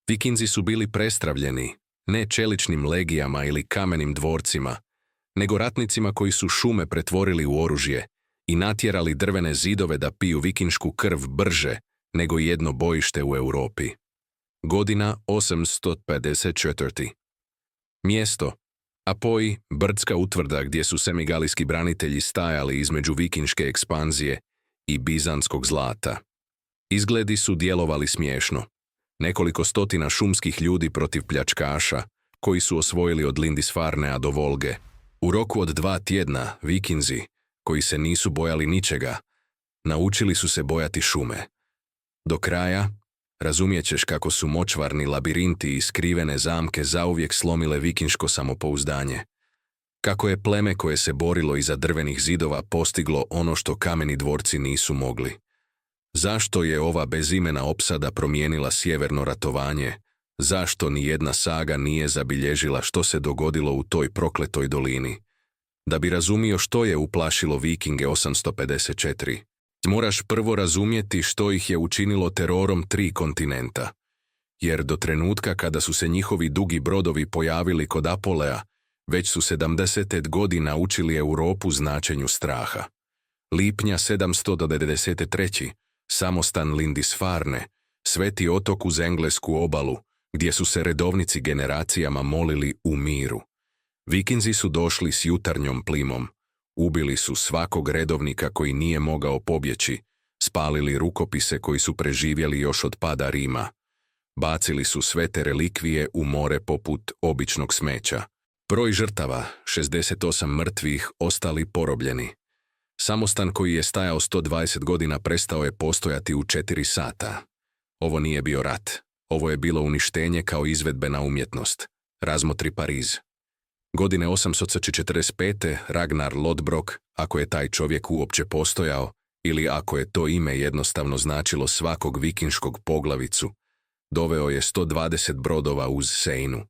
Vikinzi su bili prestravljeni, ne čeličnim legijama ili kamenim dvorcima, nego ratnicima koji su šume pretvorili u oružje i natjerali drvene zidove da piju vikinšku krv brže nego jedno bojište u Europi. Godina 854. Mjesto Apoi, brdska utvrda gdje su semigalijski branitelji stajali između vikinške ekspanzije i bizantskog zlata. Izgledi su djelovali smiješno. Nekoliko stotina šumskih ljudi protiv pljačkaša, koji su osvojili od Lindisfarnea do Volge. U roku od 2 tjedna, Vikinzi, koji se nisu bojali ničega, naučili su se bojati šume. Do kraja, razumijet ćeš kako su močvarni labirinti i skrivene zamke zauvijek slomile vikinško samopouzdanje. Kako je pleme koje se borilo iza drvenih zidova postiglo ono što kameni dvorci nisu mogli. Zašto je ova bezimena opsada promijenila sjeverno ratovanje? Zašto ni jedna saga nije zabilježila što se dogodilo u toj prokletoj dolini? Da bi razumio što je uplašilo Vikinge 854, moraš prvo razumjeti što ih je učinilo terorom 3 kontinenta. Jer do trenutka kada su se njihovi dugi brodovi pojavili kod Apolea, već su 70 godina učili Europu značenju straha. Lipnja 793. samostan Lindisfarne, sveti otok uz englesku obalu, gdje su se redovnici generacijama molili u miru. Vikinzi su došli s jutarnjom plimom, ubili su svakog redovnika koji nije mogao pobjeći, spalili rukopise koji su preživjeli još od pada Rima. Bacili su sve te relikvije u more poput običnog smeća. Broj žrtava, 68 mrtvih, ostali porobljeni. Samostan koji je stajao 120 godina prestao je postojati u 4 sata. Ovo nije bio rat. Ovo je bilo uništenje kao izvedbena umjetnost. Razmotri Pariz. Godine 845. Ragnar Lodbrok, ako je taj čovjek uopće postojao, ili ako je to ime jednostavno značilo svakog vikinškog poglavicu, doveo je 120 brodova uz Seinu.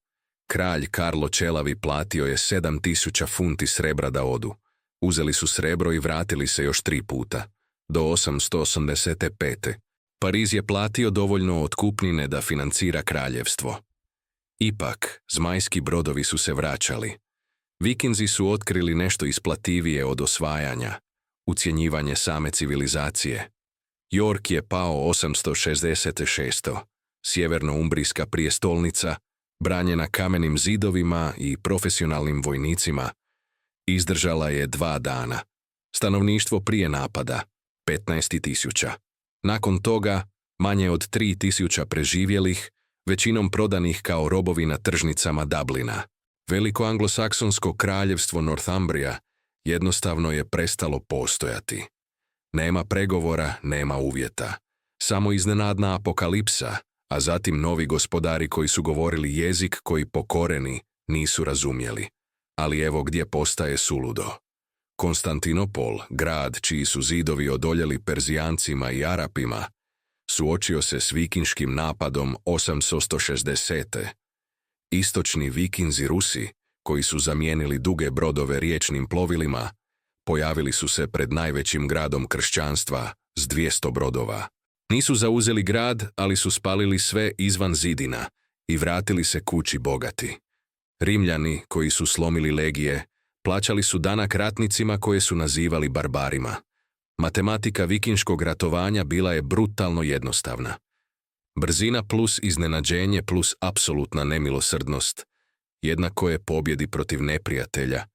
Kralj Karlo Čelavi platio je 7000 funti srebra da odu. Uzeli su srebro i vratili se još 3 puta, do 885. Pariz je platio dovoljno otkupnine da financira kraljevstvo. Ipak, zmajski brodovi su se vraćali. Vikinzi su otkrili nešto isplativije od osvajanja, ucjenjivanje same civilizacije. York je pao 866. Sjeverno-umbrijska prijestolnica, branjena kamenim zidovima i profesionalnim vojnicima, izdržala je 2 dana. Stanovništvo prije napada, 15.000. Nakon toga, manje od 3.000 preživjelih, većinom prodanih kao robovi na tržnicama Dublina. Veliko anglosaksonsko kraljevstvo Northumbria jednostavno je prestalo postojati. Nema pregovora, nema uvjeta. Samo iznenadna apokalipsa, a zatim novi gospodari koji su govorili jezik koji pokoreni nisu razumjeli. Ali evo gdje postaje suludo. Konstantinopol, grad čiji su zidovi odoljeli Perzijancima i Arapima, suočio se s vikinškim napadom 860. Istočni Vikinzi Rusi, koji su zamijenili duge brodove riječnim plovilima, pojavili su se pred najvećim gradom kršćanstva s 200 brodova. Nisu zauzeli grad, ali su spalili sve izvan zidina i vratili se kući bogati. Rimljani, koji su slomili legije, plaćali su danak ratnicima koje su nazivali barbarima. Matematika vikinškog ratovanja bila je brutalno jednostavna. Brzina plus iznenađenje plus apsolutna nemilosrdnost jednako je pobjedi protiv neprijatelja,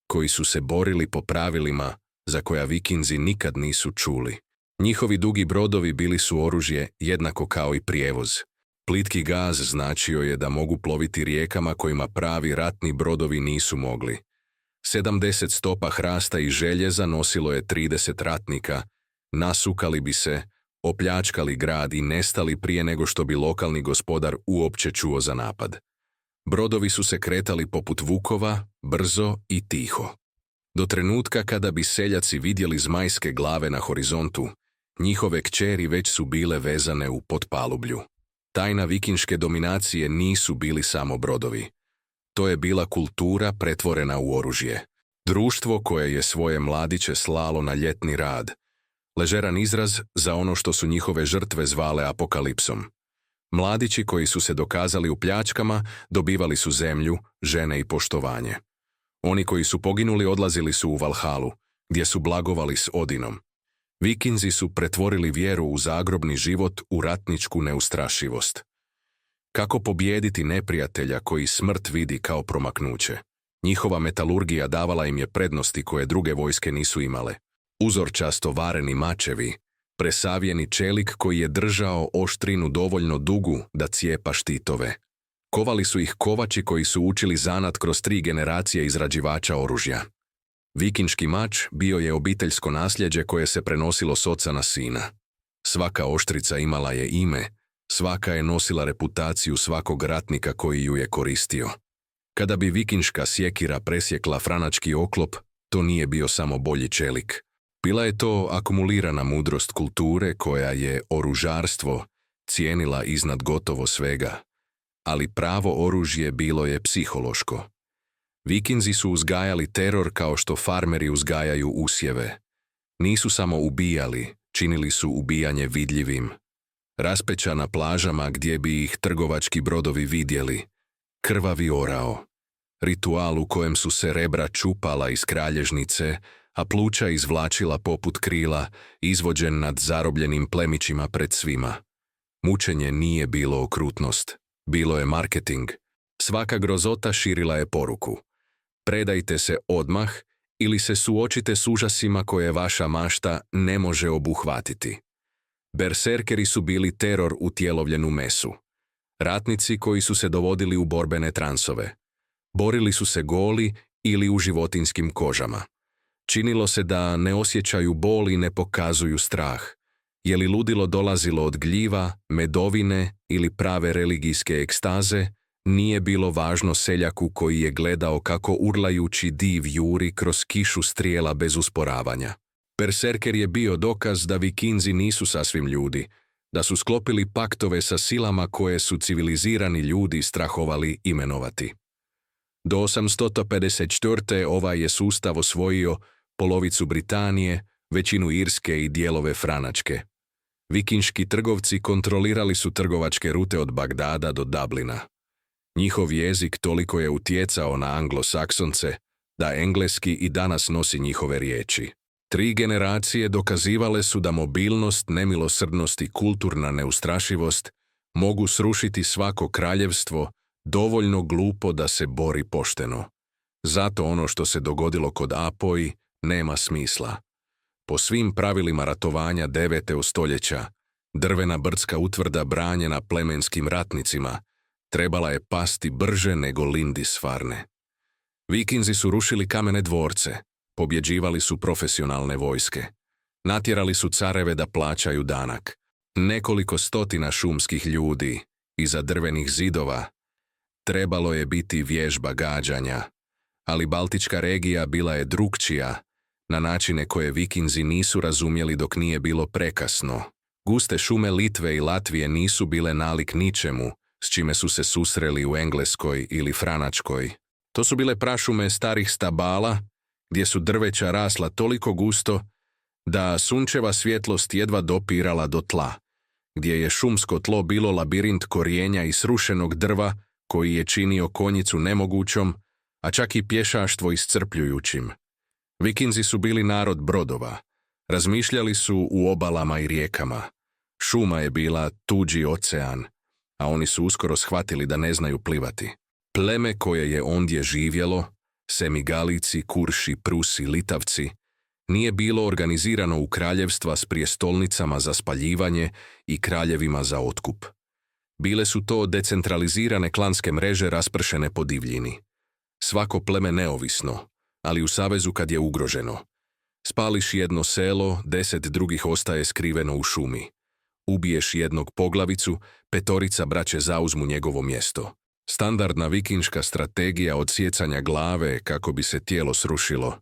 koji su se borili po pravilima za koja Vikinzi nikad nisu čuli. Njihovi dugi brodovi bili su oružje jednako kao i prijevoz. Plitki gaz značio je da mogu ploviti rijekama kojima pravi ratni brodovi nisu mogli. 70 stopa hrasta i željeza nosilo je 30 ratnika, nasukali bi se, opljačkali grad i nestali prije nego što bi lokalni gospodar uopće čuo za napad. Brodovi su se kretali poput vukova, brzo i tiho. Do trenutka kada bi seljaci vidjeli zmajske glave na horizontu, njihove kćeri već su bile vezane u potpalublju. Tajna vikinške dominacije nisu bili samo brodovi. To je bila kultura pretvorena u oružje. Društvo koje je svoje mladiće slalo na ljetni rad. Ležeran izraz za ono što su njihove žrtve zvale apokalipsom. Mladići koji su se dokazali u pljačkama dobivali su zemlju, žene i poštovanje. Oni koji su poginuli odlazili su u Valhalu, gdje su blagovali s Odinom. Vikinzi su pretvorili vjeru u zagrobni život u ratničku neustrašivost. Kako pobijediti neprijatelja koji smrt vidi kao promaknuće? Njihova metalurgija davala im je prednosti koje druge vojske nisu imale. Uzorčasto vareni mačevi, presavjeni čelik koji je držao oštrinu dovoljno dugu da cijepa štitove. Kovali su ih kovači koji su učili zanat kroz 3 generacije izrađivača oružja. Vikinški mač bio je obiteljsko nasljeđe koje se prenosilo s oca na sina. Svaka oštrica imala je ime, svaka je nosila reputaciju svakog ratnika koji ju je koristio. Kada bi vikinška sjekira presjekla franački oklop, to nije bio samo bolji čelik. Bila je to akumulirana mudrost kulture koja je oružarstvo cijenila iznad gotovo svega. Ali pravo oružje bilo je psihološko. Vikinzi su uzgajali teror kao što farmeri uzgajaju usjeve. Nisu samo ubijali, činili su ubijanje vidljivim. Raspeća na plažama gdje bi ih trgovački brodovi vidjeli. Krvavi orao. Ritual u kojem su se rebra čupala iz kralježnice, a pluća izvlačila poput krila, izvođen nad zarobljenim plemićima pred svima. Mučenje nije bilo okrutnost, bilo je marketing. Svaka grozota širila je poruku. Predajte se odmah ili se suočite s užasima koje vaša mašta ne može obuhvatiti. Berserkeri su bili teror utjelovljen u mesu. Ratnici koji su se dovodili u borbene transove. Borili su se goli ili u životinjskim kožama. Činilo se da ne osjećaju bol i ne pokazuju strah. Je li ludilo dolazilo od gljiva, medovine ili prave religijske ekstaze, nije bilo važno seljaku koji je gledao kako urlajući div juri kroz kišu strijela bez usporavanja. Berserker je bio dokaz da Vikinzi nisu sasvim ljudi, da su sklopili paktove sa silama koje su civilizirani ljudi strahovali imenovati. Do 854. ovaj je sustav osvojio polovicu Britanije, većinu Irske i dijelove Franačke. Vikinški trgovci kontrolirali su trgovačke rute od Bagdada do Dublina. Njihov jezik toliko je utjecao na anglosaksonce da engleski i danas nosi njihove riječi. 3 generacije dokazivale su da mobilnost, nemilosrdnost i kulturna neustrašivost mogu srušiti svako kraljevstvo dovoljno glupo da se bori pošteno. Zato ono što se dogodilo kod Apoji nema smisla. Po svim pravilima ratovanja 9. stoljeća, drvena brdska utvrda branjena plemenskim ratnicima trebala je pasti brže nego Lindisfarne. Vikinzi su rušili kamene dvorce, pobjeđivali su profesionalne vojske, natjerali su careve da plaćaju danak. Nekoliko stotina šumskih ljudi iza drvenih zidova trebalo je biti vježba gađanja, ali Baltička regija bila je drukčija, na načine koje Vikinzi nisu razumjeli dok nije bilo prekasno. Guste šume Litve i Latvije nisu bile nalik ničemu s čime su se susreli u Engleskoj ili Franačkoj. To su bile prašume starih stabala, gdje su drveća rasla toliko gusto da sunčeva svjetlost jedva dopirala do tla, gdje je šumsko tlo bilo labirint korijenja i srušenog drva koji je činio konjicu nemogućom, a čak i pješaštvo iscrpljujućim. Vikinzi su bili narod brodova. Razmišljali su u obalama i rijekama. Šuma je bila tuđi ocean, a oni su uskoro shvatili da ne znaju plivati. Pleme koje je ondje živjelo, Semigalici, Kurši, Prusi, Litavci, nije bilo organizirano u kraljevstva s prijestolnicama za spaljivanje i kraljevima za otkup. Bile su to decentralizirane klanske mreže raspršene po divljini. Svako pleme neovisno, ali u savezu kad je ugroženo. Spališ jedno selo, 10 drugih ostaje skriveno u šumi. Ubiješ jednog poglavicu, 5 braće zauzmu njegovo mjesto. Standardna vikinška strategija odsjecanja glave kako bi se tijelo srušilo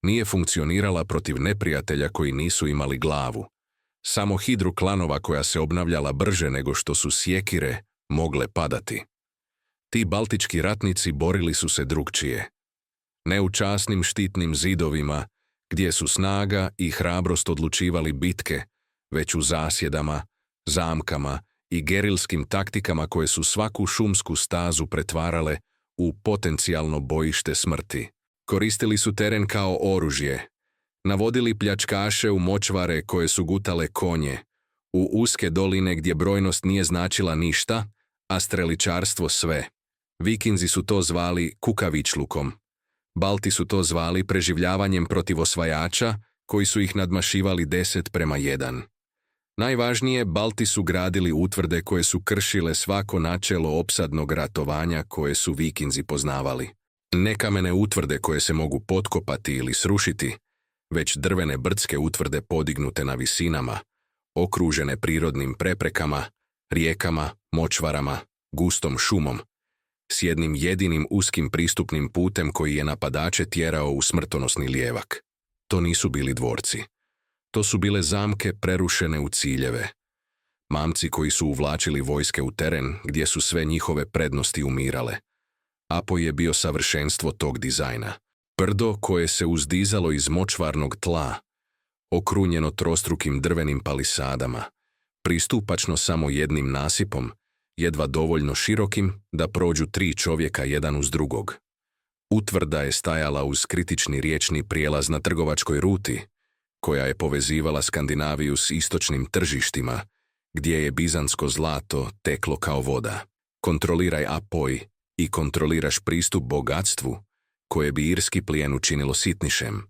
nije funkcionirala protiv neprijatelja koji nisu imali glavu. Samo hidru klanova koja se obnavljala brže nego što su sjekire mogle padati. Ti baltički ratnici borili su se drukčije. Ne u časnim štitnim zidovima, gdje su snaga i hrabrost odlučivali bitke, već u zasjedama, zamkama i gerilskim taktikama koje su svaku šumsku stazu pretvarale u potencijalno bojište smrti. Koristili su teren kao oružje, navodili pljačkaše u močvare koje su gutale konje, u uske doline gdje brojnost nije značila ništa, a streličarstvo sve. Vikinzi su to zvali kukavičlukom. Balti su to zvali preživljavanjem protiv osvajača, koji su ih nadmašivali 10:1. Najvažnije, Balti su gradili utvrde koje su kršile svako načelo opsadnog ratovanja koje su Vikinzi poznavali. Ne kamene utvrde koje se mogu potkopati ili srušiti, već drvene brdske utvrde podignute na visinama, okružene prirodnim preprekama, rijekama, močvarama, gustom šumom, s jednim jedinim uskim pristupnim putem koji je napadače tjerao u smrtonosni lijevak. To nisu bili dvorci. To su bile zamke prerušene u ciljeve. Mamci koji su uvlačili vojske u teren gdje su sve njihove prednosti umirale. Apoj je bio savršenstvo tog dizajna. Brdo koje se uzdizalo iz močvarnog tla, okrunjeno trostrukim drvenim palisadama, pristupačno samo jednim nasipom, jedva dovoljno širokim da prođu 3 čovjeka jedan uz drugog. Utvrda je stajala uz kritični riječni prijelaz na trgovačkoj ruti, koja je povezivala Skandinaviju s istočnim tržištima, gdje je bizantsko zlato teklo kao voda. Kontroliraj Apoj i kontroliraš pristup bogatstvu, koje bi irski plijen učinilo sitnišem.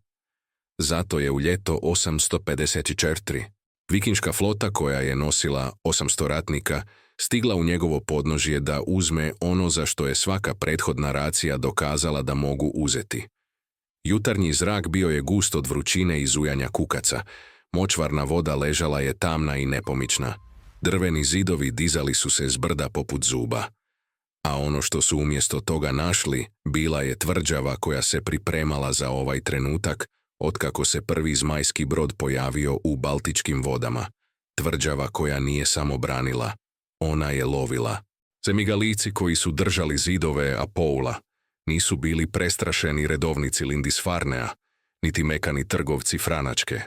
Zato je u ljeto 854. vikinška flota koja je nosila 800 ratnika stigla u njegovo podnožje da uzme ono za što je svaka prethodna racija dokazala da mogu uzeti. Jutarnji zrak bio je gust od vrućine i zujanja kukaca, močvarna voda ležala je tamna i nepomična, drveni zidovi dizali su se s brda poput zuba. A ono što su umjesto toga našli bila je tvrđava koja se pripremala za ovaj trenutak otkako se prvi zmajski brod pojavio u Baltičkim vodama. Tvrđava koja nije samo branila, ona je lovila. Semigalici koji su držali zidove Apoula nisu bili prestrašeni redovnici Lindisfarnea, niti mekani trgovci Franačke.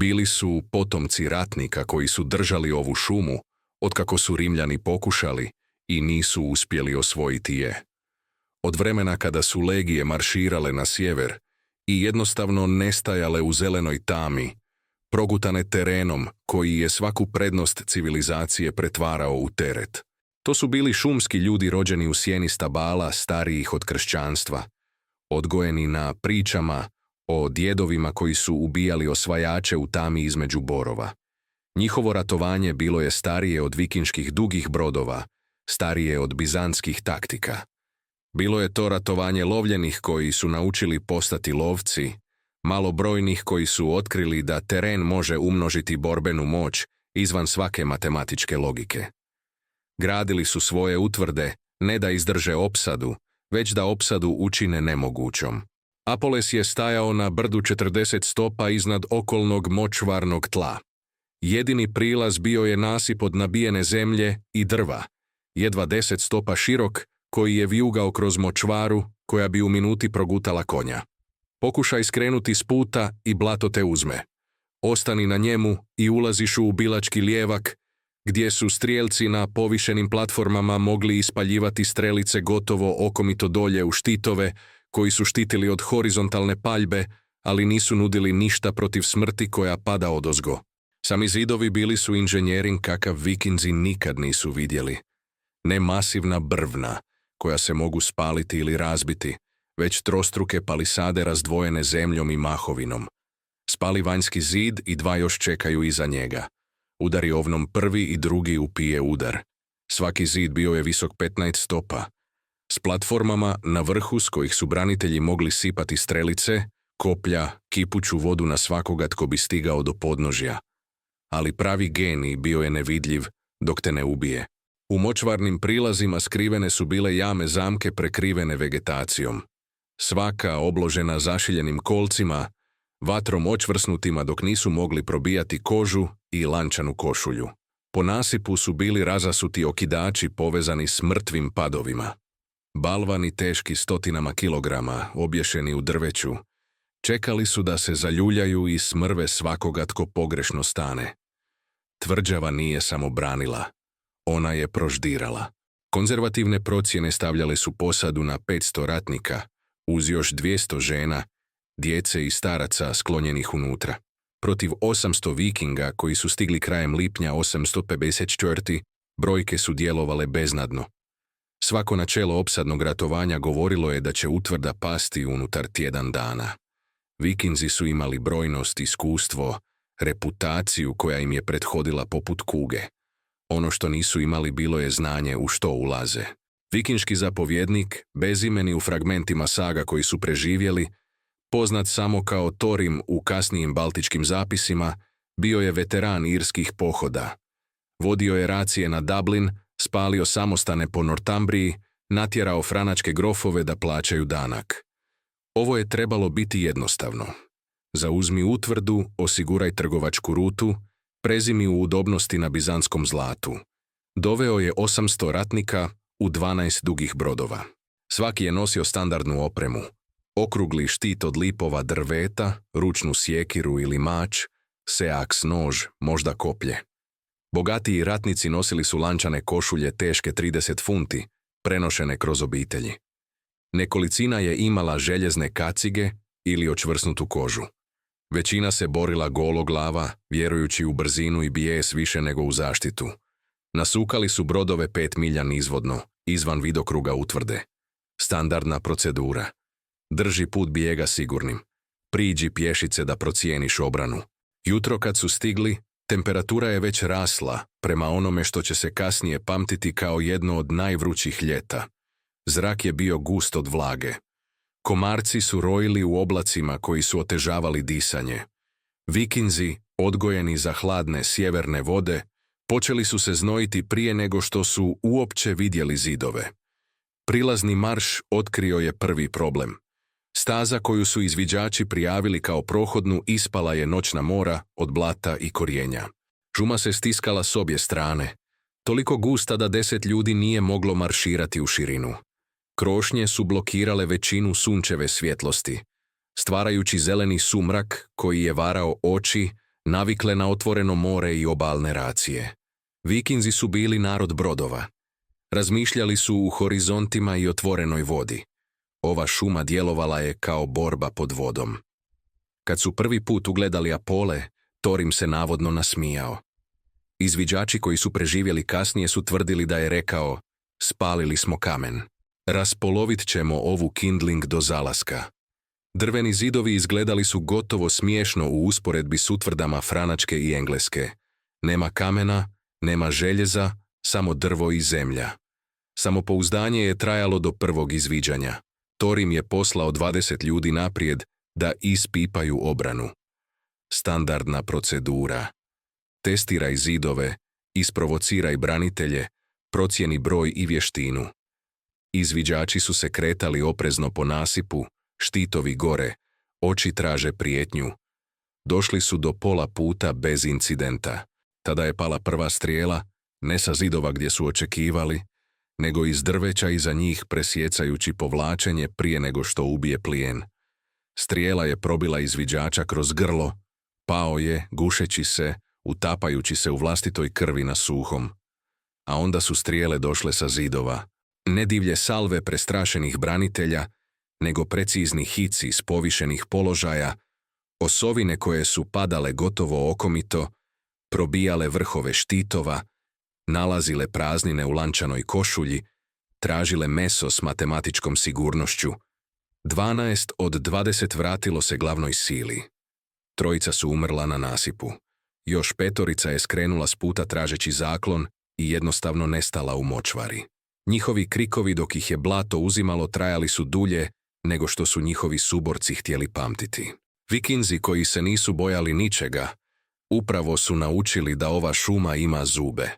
Bili su potomci ratnika koji su držali ovu šumu otkako su Rimljani pokušali i nisu uspjeli osvojiti je. Od vremena kada su legije marširale na sjever i jednostavno nestajale u zelenoj tami, progutane terenom koji je svaku prednost civilizacije pretvarao u teret. To su bili šumski ljudi rođeni u sjeni stabala starijih od kršćanstva, odgojeni na pričama o djedovima koji su ubijali osvajače u tami između borova. Njihovo ratovanje bilo je starije od vikinških dugih brodova, starije od bizantskih taktika. Bilo je to ratovanje lovljenih koji su naučili postati lovci, malobrojnih koji su otkrili da teren može umnožiti borbenu moć izvan svake matematičke logike. Gradili su svoje utvrde ne da izdrže opsadu, već da opsadu učine nemogućom. Apoles je stajao na brdu 40 stopa iznad okolnog močvarnog tla. Jedini prilaz bio je nasip od nabijene zemlje i drva, jedva 10 stopa širok, koji je vijugao kroz močvaru koja bi u minuti progutala konja. Pokušaj skrenuti s puta i blato te uzme. Ostani na njemu i ulaziš u ubilački lijevak, gdje su strijelci na povišenim platformama mogli ispaljivati strelice gotovo okomito dolje u štitove, koji su štitili od horizontalne paljbe, ali nisu nudili ništa protiv smrti koja pada odozgo. Sami zidovi bili su inženjering kakav Vikinzi nikad nisu vidjeli. Ne masivna brvna, koja se mogu spaliti ili razbiti, već trostruke palisade razdvojene zemljom i mahovinom. Spali vanjski zid i 2 još čekaju iza njega. Udari ovnom prvi i drugi upije udar. Svaki zid bio je visok 15 stopa. S platformama na vrhu s kojih su branitelji mogli sipati strelice, koplja, kipuću vodu na svakoga tko bi stigao do podnožja. Ali pravi genij bio je nevidljiv dok te ne ubije. U močvarnim prilazima skrivene su bile jame zamke prekrivene vegetacijom. Svaka obložena zašiljenim kolcima, vatrom očvrsnutima dok nisu mogli probijati kožu i lančanu košulju. Po nasipu su bili razasuti okidači povezani s mrtvim padovima. Balvani teški 100 kilograma, obješeni u drveću, čekali su da se zaljuljaju i smrve svakoga tko pogrešno stane. Tvrđava nije samo branila. Ona je proždirala. Konzervativne procjene stavljale su posadu na 500 ratnika, uz još 200 žena, djece i staraca sklonjenih unutra. Protiv 800 vikinga koji su stigli krajem lipnja 854. brojke su djelovale beznadno. Svako načelo opsadnog ratovanja govorilo je da će utvrda pasti unutar tjedan dana. Vikinzi su imali brojnost, iskustvo, reputaciju koja im je prethodila poput kuge. Ono što nisu imali bilo je znanje u što ulaze. Vikinški zapovjednik, bezimeni u fragmentima saga koji su preživjeli, poznat samo kao Thorim u kasnijim baltičkim zapisima, bio je veteran irskih pohoda. Vodio je racije na Dublin, spalio samostane po Northumbriji, natjerao franačke grofove da plaćaju danak. Ovo je trebalo biti jednostavno. Zauzmi utvrdu, osiguraj trgovačku rutu, prezimi u udobnosti na bizantskom zlatu. Doveo je 800 ratnika u 12 dugih brodova. Svaki je nosio standardnu opremu. Okrugli štit od lipova drveta, ručnu sjekiru ili mač, seaks nož, možda koplje. Bogatiji ratnici nosili su lančane košulje teške 30 funti, prenošene kroz obitelji. Nekolicina je imala željezne kacige ili očvrsnutu kožu. Većina se borila gologlava, vjerujući u brzinu i bijes više nego u zaštitu. Nasukali su brodove 5 milja nizvodno, izvan vidokruga utvrde. Standardna procedura. Drži put bijega sigurnim. Priđi pješice da procijeniš obranu. Jutro kad su stigli, temperatura je već rasla prema onome što će se kasnije pamtiti kao jedno od najvrućih ljeta. Zrak je bio gust od vlage. Komarci su rojili u oblacima koji su otežavali disanje. Vikinzi, odgojeni za hladne sjeverne vode, počeli su se znojiti prije nego što su uopće vidjeli zidove. Prilazni marš otkrio je prvi problem. Staza koju su izviđači prijavili kao prohodnu ispala je noćna mora od blata i korijenja. Šuma se stiskala s obje strane, toliko gusta da 10 ljudi nije moglo marširati u širinu. Krošnje su blokirale većinu sunčeve svjetlosti, stvarajući zeleni sumrak koji je varao oči, navikle na otvoreno more i obalne racije. Vikinzi su bili narod brodova. Razmišljali su u horizontima i otvorenoj vodi. Ova šuma djelovala je kao borba pod vodom. Kad su prvi put ugledali Apole, Thorim se navodno nasmijao. Izviđači koji su preživjeli kasnije su tvrdili da je rekao: spalili smo kamen. Raspolovit ćemo ovu kindling do zalaska. Drveni zidovi izgledali su gotovo smiješno u usporedbi s utvrdama franačke i engleske. Nema kamena, nema željeza, samo drvo i zemlja. Samopouzdanje je trajalo do prvog izviđanja. Thorim je poslao 20 ljudi naprijed da ispipaju obranu. Standardna procedura. Testiraj zidove, isprovociraj branitelje, procijeni broj i vještinu. Izviđači su se kretali oprezno po nasipu, štitovi gore, oči traže prijetnju. Došli su do pola puta bez incidenta. Tada je pala prva strijela, ne sa zidova gdje su očekivali, nego iz drveća iza njih presjecajući povlačenje prije nego što ubije plijen. Strijela je probila izviđača kroz grlo, pao je, gušeći se, utapajući se u vlastitoj krvi na suhom. A onda su strijele došle sa zidova. Ne divlje salve prestrašenih branitelja, nego precizni hici s povišenih položaja, osovine koje su padale gotovo okomito, probijale vrhove štitova, nalazile praznine u lančanoj košulji, tražile meso s matematičkom sigurnošću. 12 od 20 vratilo se glavnoj sili. 3 su umrla na nasipu. Još 5 je skrenula s puta tražeći zaklon i jednostavno nestala u močvari. Njihovi krikovi dok ih je blato uzimalo trajali su dulje nego što su njihovi suborci htjeli pamtiti. Vikinzi koji se nisu bojali ničega, upravo su naučili da ova šuma ima zube.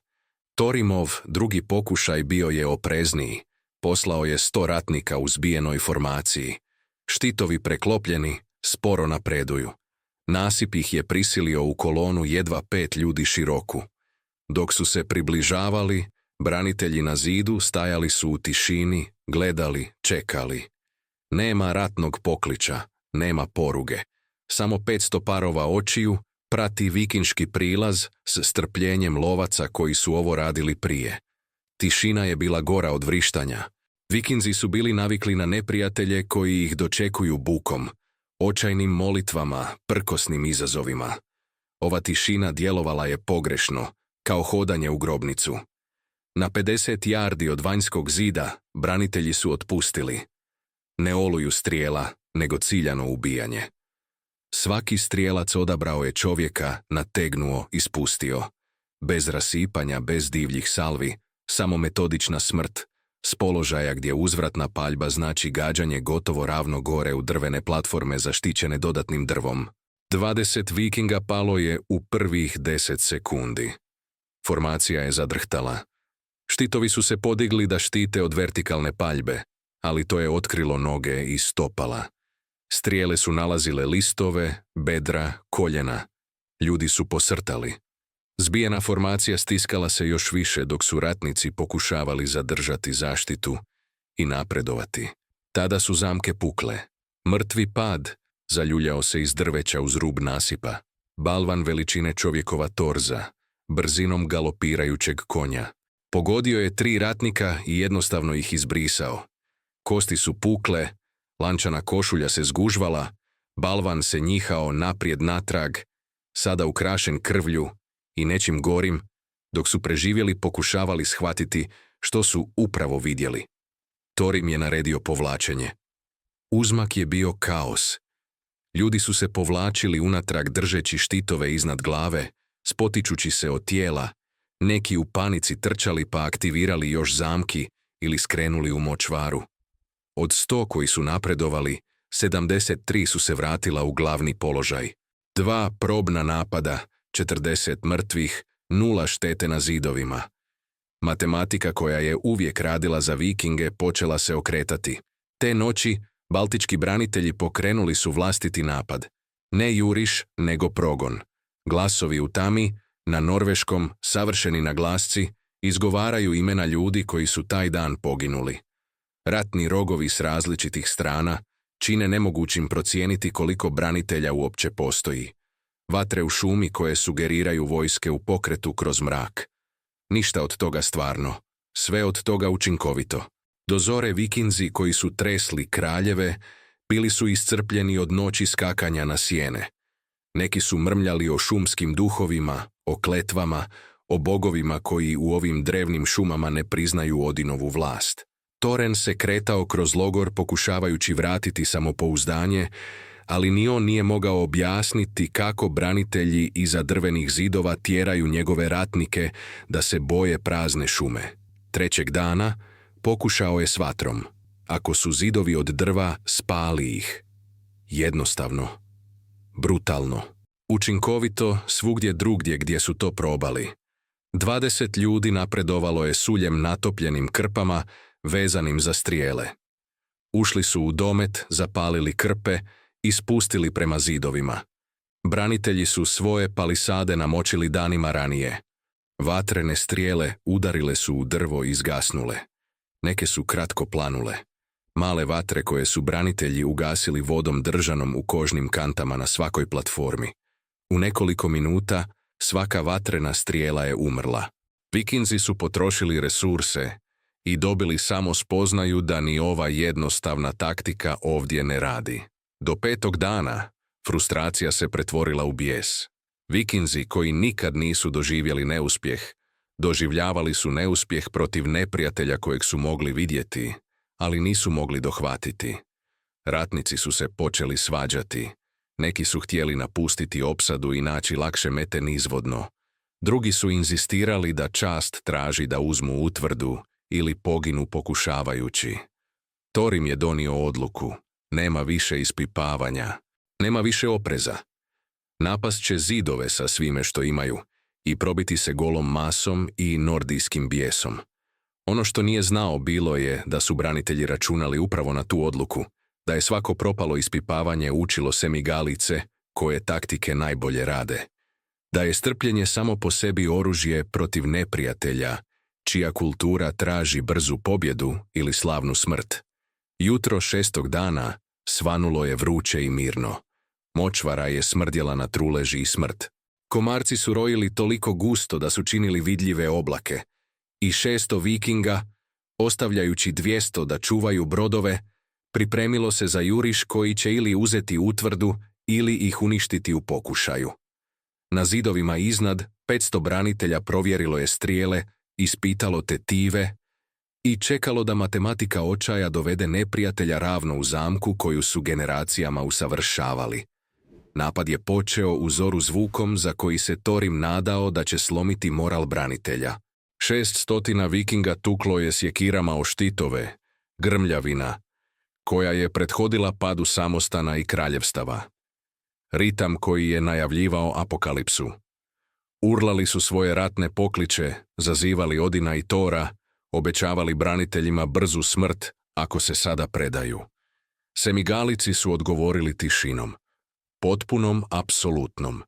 Thorimov drugi pokušaj bio je oprezniji. Poslao je 100 ratnika u zbijenoj formaciji. Štitovi preklopljeni, sporo napreduju. Nasip ih je prisilio u kolonu jedva 5 ljudi široku. Dok su se približavali, branitelji na zidu stajali su u tišini, gledali, čekali. Nema ratnog pokliča, nema poruge. Samo 500 parova očiju, prati vikinški prilaz s strpljenjem lovaca koji su ovo radili prije. Tišina je bila gora od vrištanja. Vikinzi su bili navikli na neprijatelje koji ih dočekuju bukom, očajnim molitvama, prkosnim izazovima. Ova tišina djelovala je pogrešno, kao hodanje u grobnicu. Na 50 jardi od vanjskog zida branitelji su otpustili. Ne oluju strijela, nego ciljano ubijanje. Svaki strijelac odabrao je čovjeka, nategnuo i spustio. Bez rasipanja, bez divljih salvi, samo metodična smrt, s položaja gdje uzvratna paljba znači gađanje gotovo ravno gore u drvene platforme zaštićene dodatnim drvom. 20 vikinga palo je u prvih 10 sekundi. Formacija je zadrhtala. Štitovi su se podigli da štite od vertikalne paljbe, ali to je otkrilo noge i stopala. Strijele su nalazile listove, bedra, koljena. Ljudi su posrtali. Zbijena formacija stiskala se još više dok su ratnici pokušavali zadržati zaštitu i napredovati. Tada su zamke pukle. Mrtvi pad zaljuljao se iz drveća uz rub nasipa. Balvan veličine čovjekova torza, brzinom galopirajućeg konja. Pogodio je 3 ratnika i jednostavno ih izbrisao. Kosti su pukle, lančana košulja se zgužvala, balvan se njihao naprijed natrag, sada ukrašen krvlju i nečim gorim, dok su preživjeli pokušavali shvatiti što su upravo vidjeli. Thorim je naredio povlačenje. Uzmak je bio kaos. Ljudi su se povlačili unatrag držeći štitove iznad glave, spotičući se od tijela, neki u panici trčali pa aktivirali još zamki ili skrenuli u močvaru. Od 100 koji su napredovali, 73 su se vratila u glavni položaj. 2 probna napada, 40 mrtvih, 0 štete na zidovima. Matematika koja je uvijek radila za vikinge počela se okretati. Te noći baltički branitelji pokrenuli su vlastiti napad. Ne juriš, nego progon. Glasovi u tami, na norveškom, savršeni na glasci, izgovaraju imena ljudi koji su taj dan poginuli. Ratni rogovi s različitih strana čine nemogućim procijeniti koliko branitelja uopće postoji. Vatre u šumi koje sugeriraju vojske u pokretu kroz mrak. Ništa od toga stvarno, sve od toga učinkovito. Do zore vikinzi koji su tresli kraljeve bili su iscrpljeni od noći skakanja na sjene. Neki su mrmljali o šumskim duhovima, o kletvama, o bogovima koji u ovim drevnim šumama ne priznaju Odinovu vlast. Thoren se kretao kroz logor pokušavajući vratiti samopouzdanje, ali ni on nije mogao objasniti kako branitelji iza drvenih zidova tjeraju njegove ratnike da se boje prazne šume. 3. dana pokušao je s vatrom. Ako su zidovi od drva, spali ih. Jednostavno. Brutalno. Učinkovito svugdje drugdje gdje su to probali. 20 ljudi napredovalo je suljem natopljenim krpama, vezanim za strijele. Ušli su u domet, zapalili krpe i spustili prema zidovima. Branitelji su svoje palisade namočili danima ranije. Vatrene strijele udarile su u drvo i izgasnule. Neke su kratko planule. Male vatre koje su branitelji ugasili vodom držanom u kožnim kantama na svakoj platformi. U nekoliko minuta svaka vatrena strijela je umrla. Vikinzi su potrošili resurse i dobili samo spoznaju da ni ova jednostavna taktika ovdje ne radi. Do 5. dana frustracija se pretvorila u bijes. Vikinzi koji nikad nisu doživjeli neuspjeh, doživljavali su neuspjeh protiv neprijatelja kojeg su mogli vidjeti, ali nisu mogli dohvatiti. Ratnici su se počeli svađati. Neki su htjeli napustiti opsadu i naći lakše mete nizvodno. Drugi su inzistirali da čast traži da uzmu utvrdu ili poginu pokušavajući. Thorim je donio odluku. Nema više ispipavanja. Nema više opreza. Napast će zidove sa svime što imaju i probiti se golom masom i nordijskim bijesom. Ono što nije znao bilo je da su branitelji računali upravo na tu odluku, da je svako propalo ispipavanje učilo semigalice koje taktike najbolje rade, da je strpljenje samo po sebi oružje protiv neprijatelja, čija kultura traži brzu pobjedu ili slavnu smrt. Jutro 6. dana svanulo je vruće i mirno. Močvara je smrdjela na truleži i smrt. Komarci su rojili toliko gusto da su činili vidljive oblake. I 600 vikinga, ostavljajući 200 da čuvaju brodove, pripremilo se za juriš koji će ili uzeti utvrdu ili ih uništiti u pokušaju. Na zidovima iznad 500 branitelja provjerilo je strijele, ispitalo tetive i čekalo da matematika očaja dovede neprijatelja ravno u zamku koju su generacijama usavršavali. Napad je počeo u zoru zvukom za koji se Thorim nadao da će slomiti moral branitelja. 600 vikinga tuklo je sjekirama o štitove, grmljavina, koja je prethodila padu samostana i kraljevstava. Ritam koji je najavljivao apokalipsu. Urlali su svoje ratne pokliče, zazivali Odina i Tora, obećavali braniteljima brzu smrt ako se sada predaju. Semigalici su odgovorili tišinom. Potpunom, apsolutnom.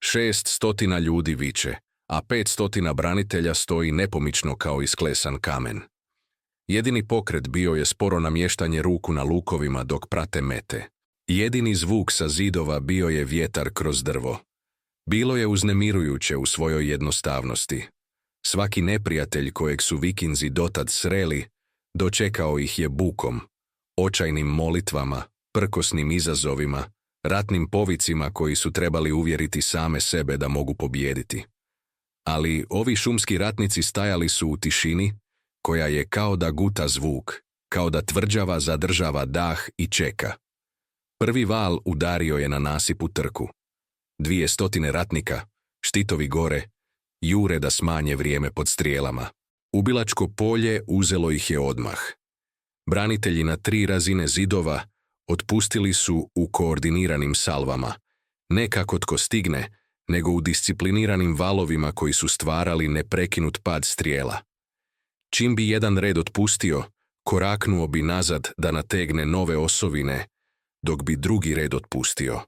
600 ljudi viče, a 500 branitelja stoji nepomično kao isklesan kamen. Jedini pokret bio je sporo namještanje ruku na lukovima dok prate mete. Jedini zvuk sa zidova bio je vjetar kroz drvo. Bilo je uznemirujuće u svojoj jednostavnosti. Svaki neprijatelj kojeg su vikinzi dotad sreli, dočekao ih je bukom, očajnim molitvama, prkosnim izazovima, ratnim povicima koji su trebali uvjeriti same sebe da mogu pobijediti. Ali ovi šumski ratnici stajali su u tišini, koja je kao da guta zvuk, kao da tvrđava zadržava dah i čeka. Prvi val udario je na nasipu trku. 200 ratnika, štitovi gore, jure da smanje vrijeme pod strijelama. Ubilačko polje uzelo ih je odmah. Branitelji na 3 razine zidova otpustili su u koordiniranim salvama, ne kako tko stigne, nego u discipliniranim valovima koji su stvarali neprekinut pad strijela. Čim bi jedan red otpustio, koraknuo bi nazad da nategne nove osovine, dok bi drugi red otpustio.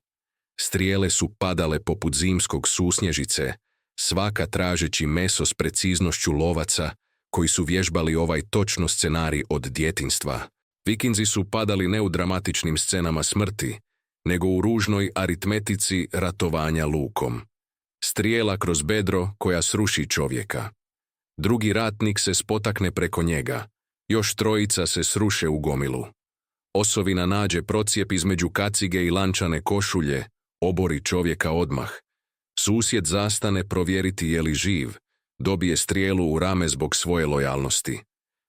Strijele su padale poput zimskog susnježice, svaka tražeći meso s preciznošću lovaca koji su vježbali ovaj točno scenarij od djetinjstva. Vikinzi su padali ne u dramatičnim scenama smrti, nego u ružnoj aritmetici ratovanja lukom. Strijela kroz bedro koja sruši čovjeka. Drugi ratnik se spotakne preko njega, još 3 se sruše u gomilu. Osovina nađe procijep između kacige i lančane košulje, obori čovjeka odmah. Susjed zastane provjeriti je li živ, dobije strijelu u rame zbog svoje lojalnosti.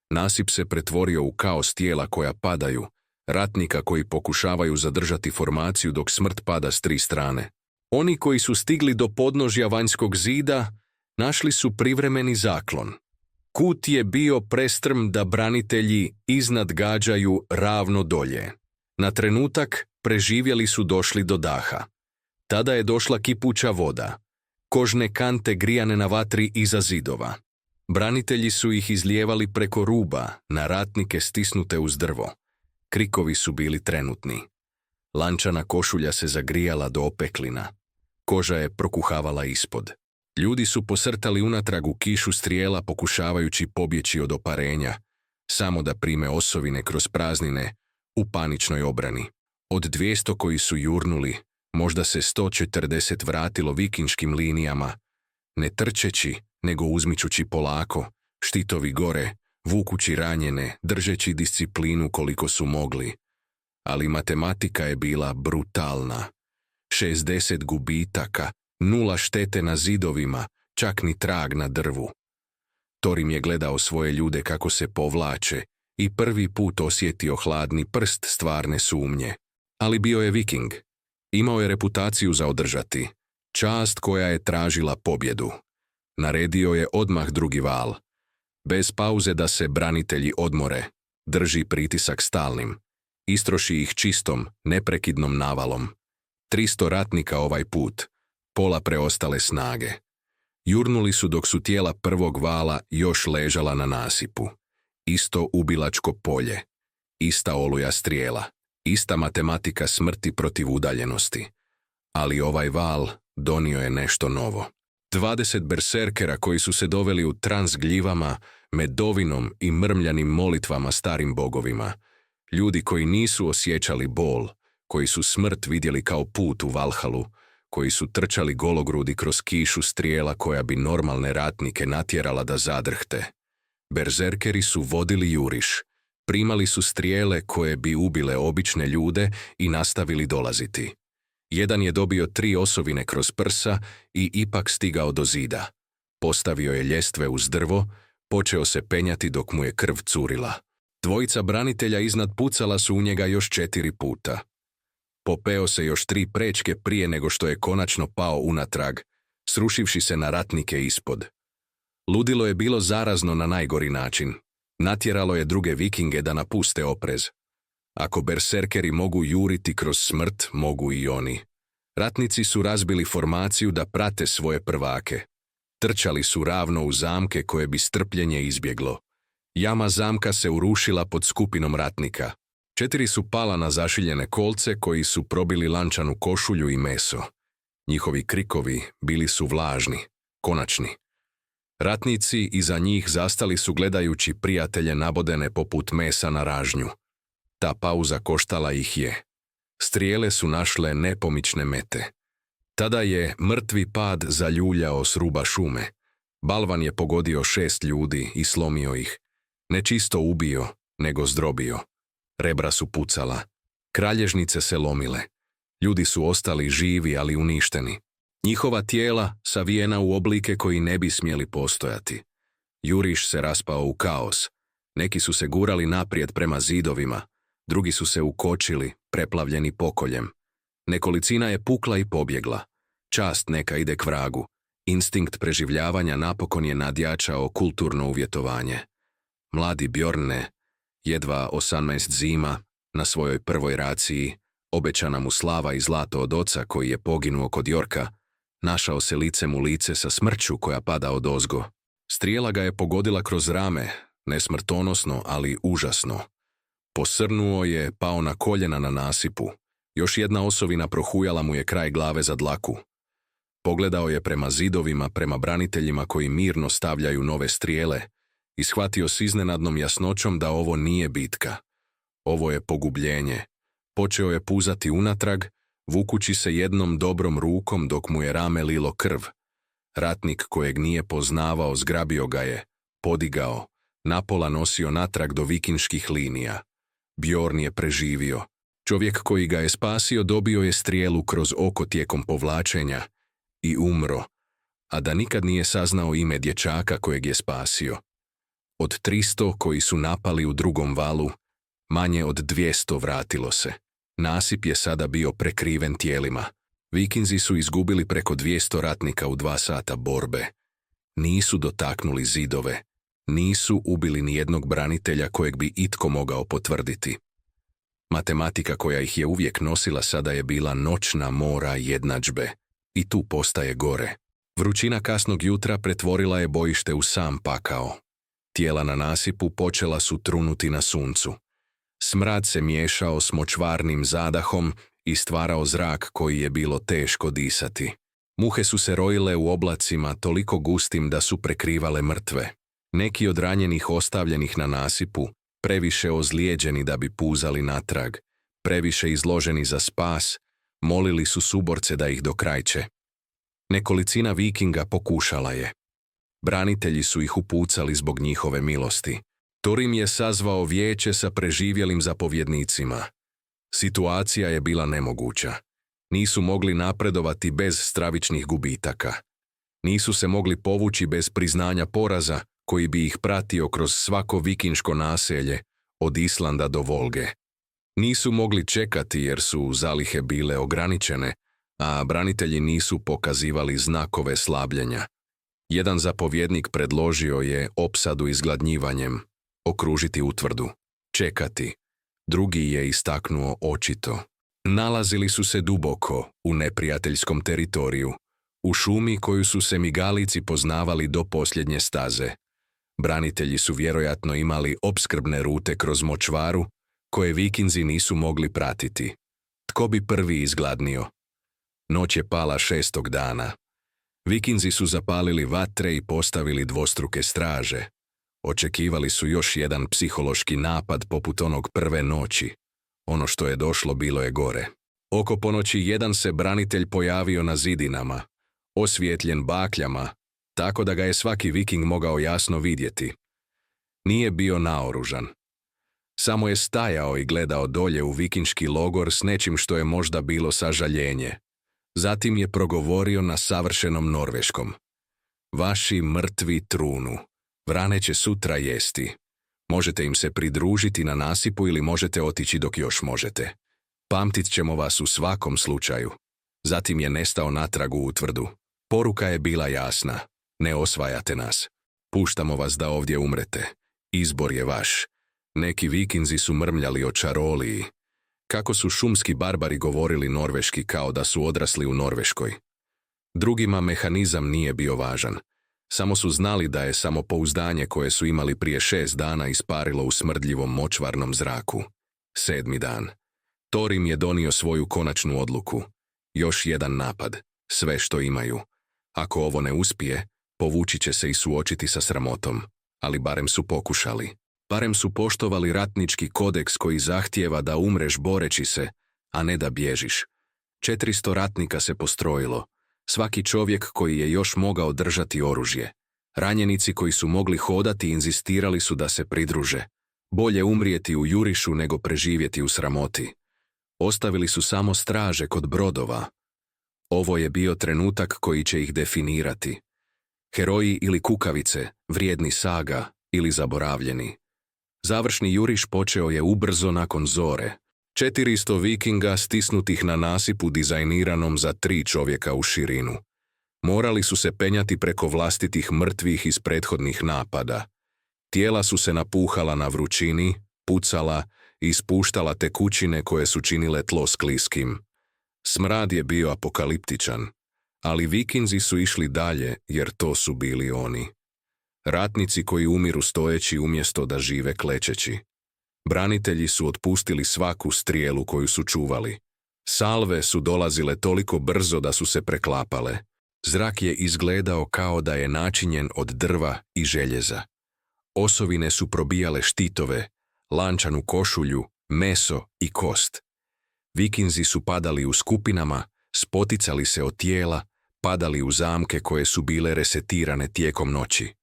Nasip se pretvorio u kaos tijela koja padaju, ratnika koji pokušavaju zadržati formaciju dok smrt pada s 3 strane. Oni koji su stigli do podnožja vanjskog zida našli su privremeni zaklon. Kut je bio prestrm da branitelji iznad gađaju ravno dolje. Na trenutak preživjeli su došli do daha. Tada je došla kipuća voda, kožne kante grijane na vatri iza zidova. Branitelji su ih izlijevali preko ruba na ratnike stisnute uz drvo. Krikovi su bili trenutni. Lančana košulja se zagrijala do opeklina. Koža je prokuhavala ispod. Ljudi su posrtali unatrag u kišu strijela pokušavajući pobjeći od oparenja, samo da prime osovine kroz praznine u paničnoj obrani. Od 200 koji su jurnuli, možda se 140 vratilo vikinškim linijama, ne trčeći, nego uzmičući polako, štitovi gore, vukući ranjene, držeći disciplinu koliko su mogli. Ali matematika je bila brutalna. 60 gubitaka, 0 štete na zidovima, čak ni trag na drvu. Thorim je gledao svoje ljude kako se povlače i prvi put osjetio hladni prst stvarne sumnje. Ali bio je viking. Imao je reputaciju za održati. Čast koja je tražila pobjedu. Naredio je odmah drugi val. Bez pauze da se branitelji odmore. Drži pritisak stalnim. Istroši ih čistom, neprekidnom navalom. 300 ratnika ovaj put. Pola preostale snage. Jurnuli su dok su tijela prvog vala još ležala na nasipu. Isto ubilačko polje. Ista oluja strijela. Ista matematika smrti protiv udaljenosti. Ali ovaj val donio je nešto novo. 20 berserkera koji su se doveli u trans gljivama, medovinom i mrmljanim molitvama starim bogovima. Ljudi koji nisu osjećali bol, koji su smrt vidjeli kao put u Valhalu, koji su trčali gologrudi kroz kišu strijela koja bi normalne ratnike natjerala da zadrhte. Berzerkeri su vodili juriš. Primali su strijele koje bi ubile obične ljude i nastavili dolaziti. Jedan je dobio 3 osovine kroz prsa i ipak stigao do zida. Postavio je ljestve uz drvo, počeo se penjati dok mu je krv curila. Dvojica branitelja iznad pucala su u njega još 4 puta. Popeo se još 3 prečke prije nego što je konačno pao unatrag, srušivši se na ratnike ispod. Ludilo je bilo zarazno na najgori način. Natjeralo je druge vikinge da napuste oprez. Ako berserkeri mogu juriti kroz smrt, mogu i oni. Ratnici su razbili formaciju da prate svoje prvake. Trčali su ravno u zamke koje bi strpljenje izbjeglo. Jama zamka se urušila pod skupinom ratnika. 4 su pala na zašiljene kolce koji su probili lančanu košulju i meso. Njihovi krikovi bili su vlažni, konačni. Ratnici iza njih zastali su gledajući prijatelje nabodene poput mesa na ražnju. Ta pauza koštala ih je. Strijele su našle nepomične mete. Tada je mrtvi pad zaljuljao s ruba šume. Balvan je pogodio 6 ljudi i slomio ih. Ne čisto ubio, nego zdrobio. Rebra su pucala. Kralježnice se lomile. Ljudi su ostali živi, ali uništeni. Njihova tijela savijena u oblike koji ne bi smjeli postojati. Juriš se raspao u kaos. Neki su se gurali naprijed prema zidovima, drugi su se ukočili, preplavljeni pokoljem. Nekolicina je pukla i pobjegla. Čast neka ide k vragu. Instinkt preživljavanja napokon je nadjačao kulturno uvjetovanje. Mladi Bjorne, jedva 18 zima, na svojoj prvoj raciji, obećana mu slava i zlato od oca koji je poginuo kod Jorka, našao se licem u lice sa smrću koja pada odozgo. Strijela ga je pogodila kroz rame, ne smrtonosno, ali užasno. Posrnuo je, pao na koljena na nasipu. Još jedna osovina prohujala mu je kraj glave za dlaku. Pogledao je prema zidovima, prema braniteljima koji mirno stavljaju nove strijele i shvatio s iznenadnom jasnoćom da ovo nije bitka. Ovo je pogubljenje. Počeo je puzati unatrag, vukući se jednom dobrom rukom dok mu je rame lilo krv. Ratnik kojeg nije poznavao zgrabio ga je, podigao, napola nosio natrag do vikinških linija. Bjorn je preživio. Čovjek koji ga je spasio dobio je strijelu kroz oko tijekom povlačenja i umro, a da nikad nije saznao ime dječaka kojeg je spasio. Od 300 koji su napali u drugom valu, manje od 200 vratilo se. Nasip je sada bio prekriven tijelima. Vikinzi su izgubili preko 200 ratnika u 2 sata borbe. Nisu dotaknuli zidove. Nisu ubili ni jednog branitelja kojeg bi itko mogao potvrditi. Matematika koja ih je uvijek nosila sada je bila noćna mora jednadžbe. I tu postaje gore. Vrućina kasnog jutra pretvorila je bojište u sam pakao. Tijela na nasipu počela su trunuti na suncu. Smrad se miješao s močvarnim zadahom i stvarao zrak koji je bilo teško disati. Muhe su se rojile u oblacima toliko gustim da su prekrivale mrtve. Neki od ranjenih ostavljenih na nasipu, previše ozlijeđeni da bi puzali natrag, previše izloženi za spas, molili su suborce da ih dokrajče. Nekolicina vikinga pokušala je. Branitelji su ih upucali zbog njihove milosti. Thorim je sazvao vijeće sa preživjelim zapovjednicima. Situacija je bila nemoguća. Nisu mogli napredovati bez stravičnih gubitaka. Nisu se mogli povući bez priznanja poraza koji bi ih pratio kroz svako vikinško naselje, od Islanda do Volge. Nisu mogli čekati jer su zalihe bile ograničene, a branitelji nisu pokazivali znakove slabljenja. Jedan zapovjednik predložio je opsadu izgladnjivanjem, okružiti utvrdu, čekati. Drugi je istaknuo očito. Nalazili su se duboko u neprijateljskom teritoriju, u šumi koju su se migalici poznavali do posljednje staze. Branitelji su vjerojatno imali opskrbne rute kroz močvaru, koje vikinzi nisu mogli pratiti. Tko bi prvi izgladnio? Noć je pala 6. dana. Vikinzi su zapalili vatre i postavili dvostruke straže. Očekivali su još jedan psihološki napad poput onog prve noći. Ono što je došlo bilo je gore. Oko ponoći jedan se branitelj pojavio na zidinama, osvijetljen bakljama, tako da ga je svaki viking mogao jasno vidjeti. Nije bio naoružan. Samo je stajao i gledao dolje u vikinški logor s nečim što je možda bilo sažaljenje. Zatim je progovorio na savršenom norveškom. Vaši mrtvi trunu. Vrane će sutra jesti. Možete im se pridružiti na nasipu ili možete otići dok još možete. Pamtit ćemo vas u svakom slučaju. Zatim je nestao natrag u utvrdu. Poruka je bila jasna. Ne osvajate nas. Puštamo vas da ovdje umrete. Izbor je vaš. Neki vikinzi su mrmljali o čaroliji. Kako su šumski barbari govorili norveški kao da su odrasli u Norveškoj. Drugima mehanizam nije bio važan. Samo su znali da je samopouzdanje koje su imali prije 6 dana isparilo u smrdljivom močvarnom zraku. 7. dan. Thor im je donio svoju konačnu odluku. Još jedan napad. Sve što imaju. Ako ovo ne uspije, povući će se i suočiti sa sramotom. Ali barem su pokušali. Barem su poštovali ratnički kodeks koji zahtijeva da umreš boreći se, a ne da bježiš. 400 ratnika se postrojilo. Svaki čovjek koji je još mogao držati oružje. Ranjenici koji su mogli hodati inzistirali su da se pridruže. Bolje umrijeti u jurišu nego preživjeti u sramoti. Ostavili su samo straže kod brodova. Ovo je bio trenutak koji će ih definirati. Heroji ili kukavice, vrijedni saga ili zaboravljeni. Završni juriš počeo je ubrzo nakon zore. 400 vikinga stisnutih na nasipu dizajniranom za 3 čovjeka u širinu. Morali su se penjati preko vlastitih mrtvih iz prethodnih napada. Tijela su se napuhala na vrućini, pucala i ispuštala tekućine koje su činile tlo skliskim. Smrad je bio apokaliptičan, ali vikinzi su išli dalje jer to su bili oni. Ratnici koji umiru stojeći umjesto da žive klečeći. Branitelji su otpustili svaku strijelu koju su čuvali. Salve su dolazile toliko brzo da su se preklapale. Zrak je izgledao kao da je načinjen od drva i željeza. Osovine su probijale štitove, lančanu košulju, meso i kost. Vikinzi su padali u skupinama, spoticali se od tijela, padali u zamke koje su bile resetirane tijekom noći.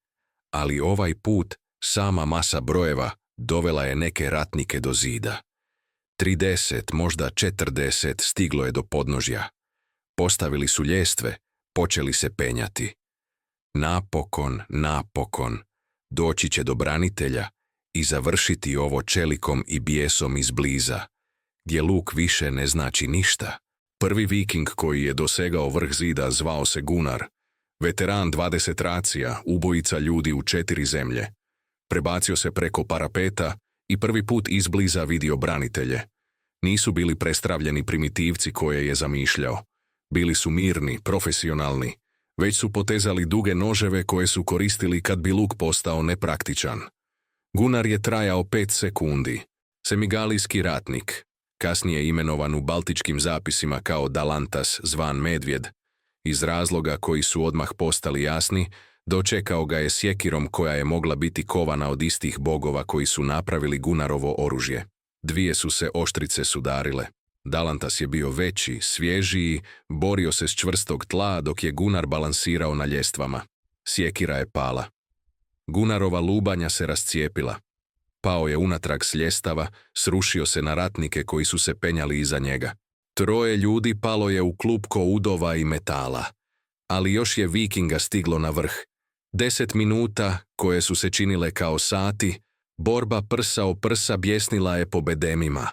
Ali ovaj put sama masa brojeva dovela je neke ratnike do zida. 30, možda 40 stiglo je do podnožja. Postavili su ljestve, počeli se penjati. Napokon, doći će do branitelja i završiti ovo čelikom i bijesom izbliza, gdje luk više ne znači ništa. Prvi viking koji je dosegao vrh zida zvao se Gunnar, veteran 20 racija, ubojica ljudi u 4 zemlje. Prebacio se preko parapeta i prvi put izbliza vidio branitelje. Nisu bili prestravljeni primitivci koje je zamišljao. Bili su mirni, profesionalni. Već su potezali duge noževe koje su koristili kad bi luk postao nepraktičan. Gunnar je trajao 5 sekundi. Semigalijski ratnik, kasnije imenovan u baltičkim zapisima kao Dalantas zvan Medvjed, iz razloga koji su odmah postali jasni, dočekao ga je sjekirom koja je mogla biti kovana od istih bogova koji su napravili Gunnarovo oružje. 2 su se oštrice sudarile. Dalantas je bio veći, svježiji, borio se s čvrstog tla dok je Gunnar balansirao na ljestvama. Sjekira je pala. Gunnarova lubanja se rascijepila. Pao je unatrag s ljestava, srušio se na ratnike koji su se penjali iza njega. 3 ljudi palo je u klupko udova i metala. Ali još je vikinga stiglo na vrh. 10 minuta, koje su se činile kao sati, borba prsa o prsa bjesnila je po bedemima.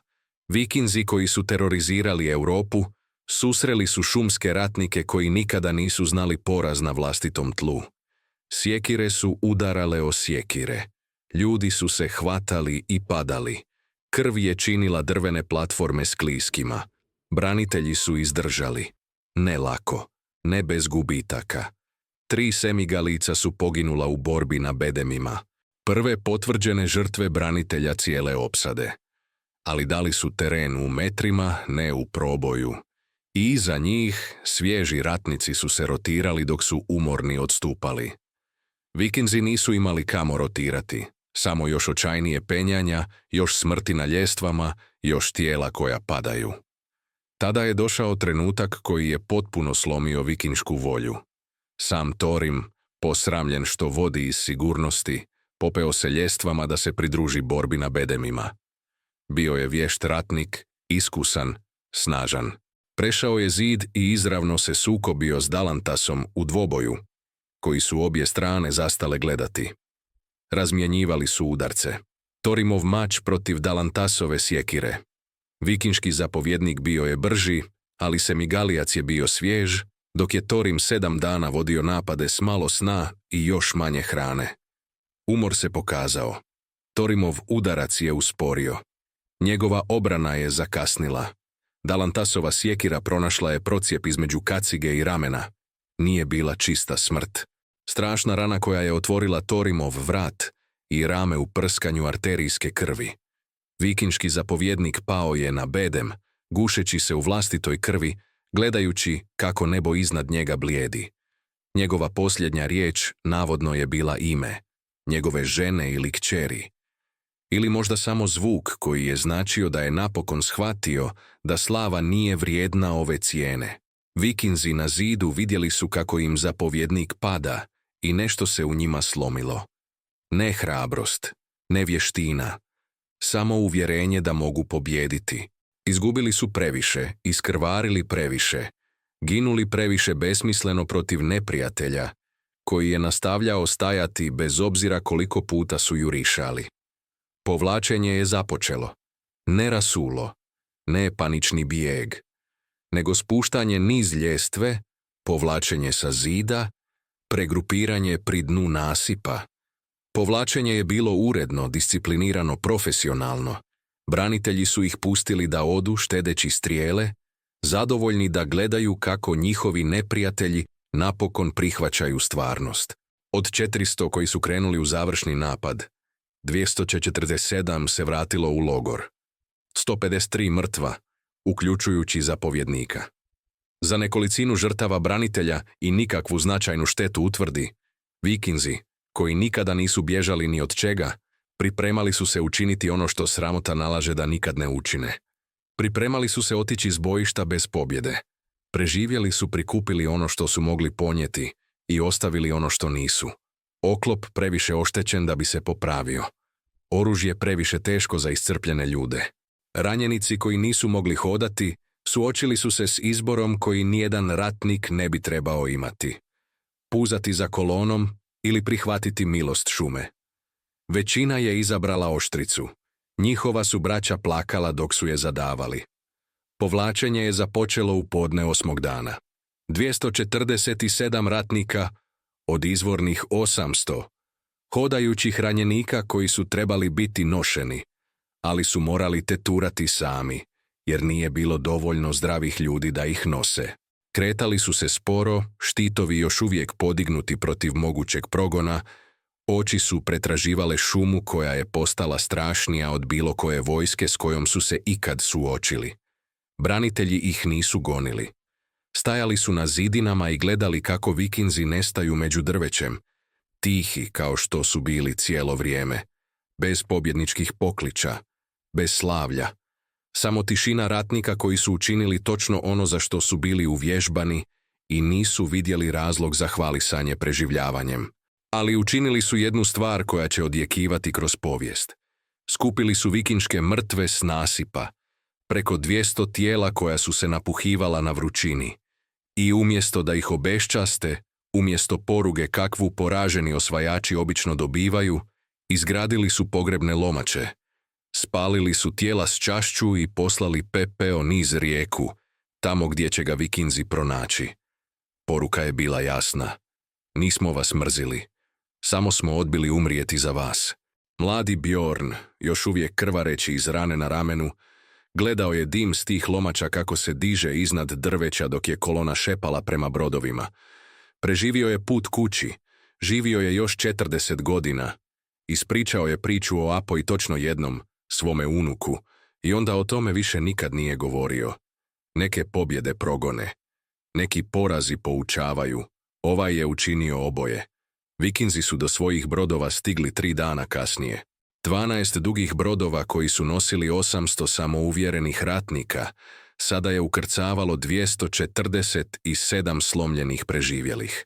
Vikinzi koji su terorizirali Europu, susreli su šumske ratnike koji nikada nisu znali poraz na vlastitom tlu. Sjekire su udarale o sjekire. Ljudi su se hvatali i padali. Krv je činila drvene platforme skliskima. Branitelji su izdržali. Ne lako, ne bez gubitaka. 3 semigalica su poginula u borbi na bedemima. Prve potvrđene žrtve branitelja cijele opsade. Ali dali su teren u metrima, ne u proboju. I iza njih svježi ratnici su se rotirali dok su umorni odstupali. Vikinzi nisu imali kamo rotirati, samo još očajnije penjanja, još smrti na ljestvama, još tijela koja padaju. Tada je došao trenutak koji je potpuno slomio vikinšku volju. Sam Thorim, posramljen što vodi iz sigurnosti, popeo se ljestvama da se pridruži borbi na bedemima. Bio je vješt ratnik, iskusan, snažan. Prešao je zid i izravno se sukobio s Dalantasom u dvoboju, koji su obje strane zastale gledati. Razmjenjivali su udarce. Thorimov mač protiv Dalantasove sjekire. Vikinški zapovjednik bio je brži, ali Semigalijac je bio svjež, dok je Thorim 7 dana vodio napade s malo sna i još manje hrane. Umor se pokazao. Thorimov udarac je usporio. Njegova obrana je zakasnila. Dalantasova sjekira pronašla je procijep između kacige i ramena. Nije bila čista smrt. Strašna rana koja je otvorila Thorimov vrat i rame u prskanju arterijske krvi. Vikinški zapovjednik pao je na bedem, gušeći se u vlastitoj krvi, gledajući kako nebo iznad njega blijedi. Njegova posljednja riječ navodno je bila ime, njegove žene ili kćeri. Ili možda samo zvuk koji je značio da je napokon shvatio da slava nije vrijedna ove cijene. Vikinzi na zidu vidjeli su kako im zapovjednik pada i nešto se u njima slomilo. Ne hrabrost, ne vještina, samo uvjerenje da mogu pobijediti. Izgubili su previše, iskrvarili previše, ginuli previše besmisleno protiv neprijatelja, koji je nastavljao stajati bez obzira koliko puta su jurišali. Povlačenje je započelo. Ne rasulo, ne panični bijeg, nego spuštanje niz ljestve, povlačenje sa zida, pregrupiranje pri dnu nasipa. Povlačenje je bilo uredno, disciplinirano, profesionalno. Branitelji su ih pustili da odu štedeći strijele, zadovoljni da gledaju kako njihovi neprijatelji napokon prihvaćaju stvarnost. Od 400 koji su krenuli u završni napad, 247 se vratilo u logor. 153 mrtva, uključujući zapovjednika. Za nekolicinu žrtava branitelja i nikakvu značajnu štetu utvrdi, Vikinzi, koji nikada nisu bježali ni od čega, pripremali su se učiniti ono što sramota nalaže da nikad ne učine. Pripremali su se otići s bojišta bez pobjede. Preživjeli su prikupili ono što su mogli ponijeti i ostavili ono što nisu. Oklop previše oštećen da bi se popravio. Oružje previše teško za iscrpljene ljude. Ranjenici koji nisu mogli hodati, suočili su se s izborom koji nijedan ratnik ne bi trebao imati. Puzati za kolonom ili prihvatiti milost šume. Većina je izabrala oštricu. Njihova su braća plakala dok su je zadavali. Povlačenje je započelo u podne 8. dana. 247 ratnika od izvornih 800, hodajućih ranjenika koji su trebali biti nošeni, ali su morali teturati sami, jer nije bilo dovoljno zdravih ljudi da ih nose. Kretali su se sporo, štitovi još uvijek podignuti protiv mogućeg progona, oči su pretraživale šumu koja je postala strašnija od bilo koje vojske s kojom su se ikad suočili. Branitelji ih nisu gonili. Stajali su na zidinama i gledali kako Vikinzi nestaju među drvećem, tihi kao što su bili cijelo vrijeme, bez pobjedničkih pokliča, bez slavlja. Samo tišina ratnika koji su učinili točno ono za što su bili uvježbani i nisu vidjeli razlog za hvalisanje preživljavanjem. Ali učinili su jednu stvar koja će odjekivati kroz povijest. Skupili su vikinške mrtve s nasipa, preko 200 tijela koja su se napuhivala na vrućini. I umjesto da ih obeščaste, umjesto poruge kakvu poraženi osvajači obično dobivaju, izgradili su pogrebne lomače. Spalili su tijela s čašću i poslali pepeo niz rijeku, tamo gdje će ga Vikinzi pronaći. Poruka je bila jasna. Nismo vas mrzili. Samo smo odbili umrijeti za vas. Mladi Bjorn, još uvijek krvareći iz rane na ramenu, gledao je dim s tih lomača kako se diže iznad drveća dok je kolona šepala prema brodovima. Preživio je put kući, živio je još 40 godina. Ispričao je priču o Apo i točno jednom, svome unuku, i onda o tome više nikad nije govorio. Neke pobjede progone, neki porazi poučavaju, ovaj je učinio oboje. Vikinzi su do svojih brodova stigli 3 dana kasnije. 12 dugih brodova koji su nosili 800 samouvjerenih ratnika sada je ukrcavalo 247 slomljenih preživjelih.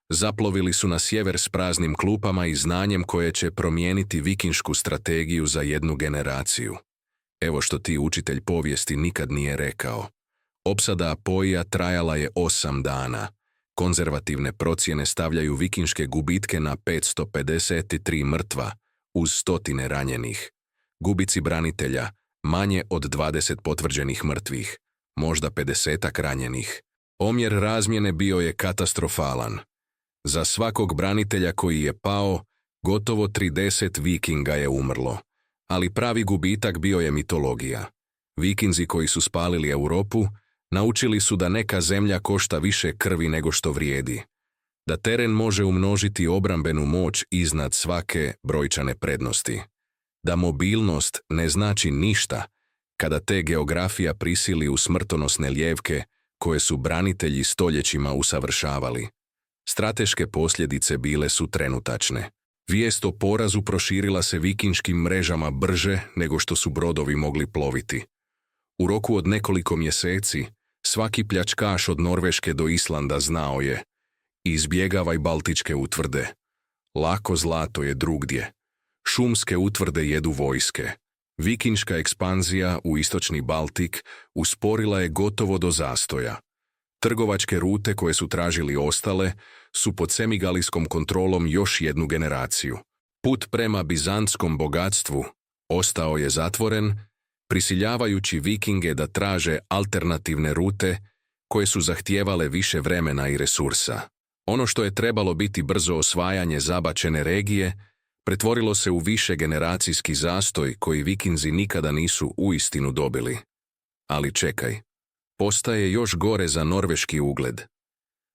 Zaplovili su na sjever s praznim klupama i znanjem koje će promijeniti vikinšku strategiju za jednu generaciju. Evo što ti učitelj povijesti nikad nije rekao. Opsada Apoija trajala je 8 dana. Konzervativne procjene stavljaju vikinške gubitke na 553 mrtva, uz 100 ranjenih. Gubici branitelja, manje od 20 potvrđenih mrtvih, možda 50 ranjenih. Omjer razmjene bio je katastrofalan. Za svakog branitelja koji je pao, gotovo 30 vikinga je umrlo. Ali pravi gubitak bio je mitologija. Vikinzi koji su spalili Europu, naučili su da neka zemlja košta više krvi nego što vrijedi. Da teren može umnožiti obrambenu moć iznad svake brojčane prednosti. Da mobilnost ne znači ništa kada te geografija prisili u smrtonosne lijevke koje su branitelji stoljećima usavršavali. Strateške posljedice bile su trenutačne. Vijest o porazu proširila se vikinškim mrežama brže nego što su brodovi mogli ploviti. U roku od nekoliko mjeseci, svaki pljačkaš od Norveške do Islanda znao je: izbjegavaj Baltičke utvrde. Lako zlato je drugdje. Šumske utvrde jedu vojske. Vikinška ekspanzija u istočni Baltik usporila je gotovo do zastoja. Trgovačke rute koje su tražili ostale su pod semigalijskom kontrolom još jednu generaciju. Put prema bizantskom bogatstvu ostao je zatvoren, prisiljavajući vikinge da traže alternativne rute koje su zahtijevale više vremena i resursa. Ono što je trebalo biti brzo osvajanje zabačene regije pretvorilo se u višegeneracijski zastoj koji vikinzi nikada nisu uistinu dobili. Ali čekaj, postaje još gore za norveški ugled.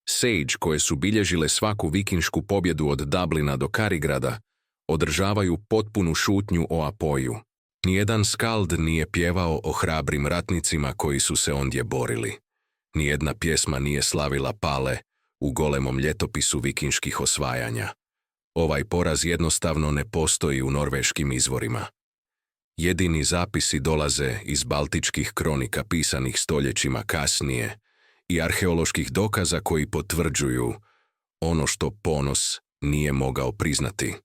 Sage, koje su bilježile svaku vikinšku pobjedu od Dublina do Karigrada, održavaju potpunu šutnju o Apoiju. Nijedan skald nije pjevao o hrabrim ratnicima koji su se ondje borili. Nijedna pjesma nije slavila pale u golemom ljetopisu vikinških osvajanja. Ovaj poraz jednostavno ne postoji u norveškim izvorima. Jedini zapisi dolaze iz baltičkih kronika pisanih stoljećima kasnije i arheoloških dokaza koji potvrđuju ono što ponos nije mogao priznati.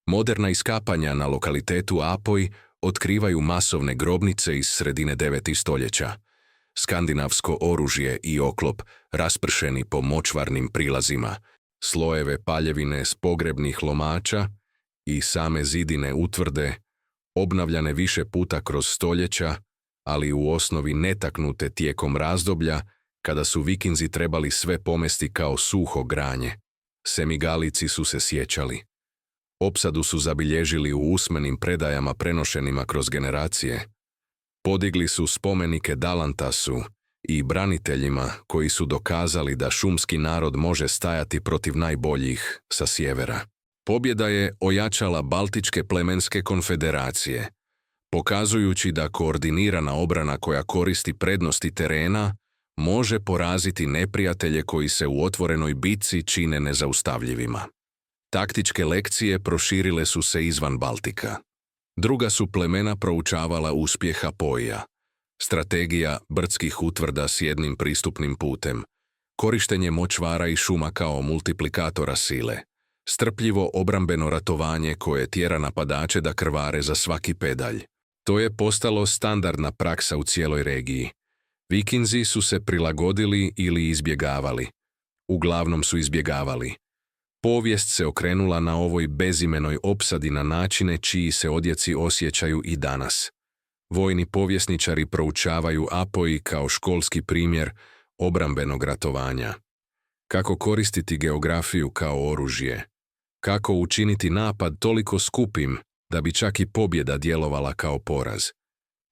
Moderna iskapanja na lokalitetu Apoj otkrivaju masovne grobnice iz sredine 9. stoljeća. Skandinavsko oružje i oklop raspršeni po močvarnim prilazima, slojeve paljevine s pogrebnih lomača i same zidine utvrde, obnavljane više puta kroz stoljeća, ali u osnovi netaknute tijekom razdoblja kada su vikinzi trebali sve pomesti kao suho granje. Semigalici su se sjećali. Opsadu su zabilježili u usmenim predajama prenošenima kroz generacije. Podigli su spomenike Dalantasu i braniteljima koji su dokazali da šumski narod može stajati protiv najboljih sa sjevera. Pobjeda je ojačala Baltičke plemenske konfederacije, pokazujući da koordinirana obrana koja koristi prednosti terena može poraziti neprijatelje koji se u otvorenoj bitci čine nezaustavljivima. Taktičke lekcije proširile su se izvan Baltika. Druga su plemena proučavala uspjeh Apoija. Strategija brdskih utvrda s jednim pristupnim putem, korištenje močvara i šuma kao multiplikatora sile, strpljivo obrambeno ratovanje koje tjera napadače da krvare za svaki pedalj. To je postalo standardna praksa u cijeloj regiji. Vikinzi su se prilagodili ili izbjegavali. Uglavnom su izbjegavali. Povijest se okrenula na ovoj bezimenoj opsadi na načine čiji se odjeci osjećaju i danas. Vojni povjesničari proučavaju Apoj kao školski primjer obrambenog ratovanja. Kako koristiti geografiju kao oružje? Kako učiniti napad toliko skupim da bi čak i pobjeda djelovala kao poraz?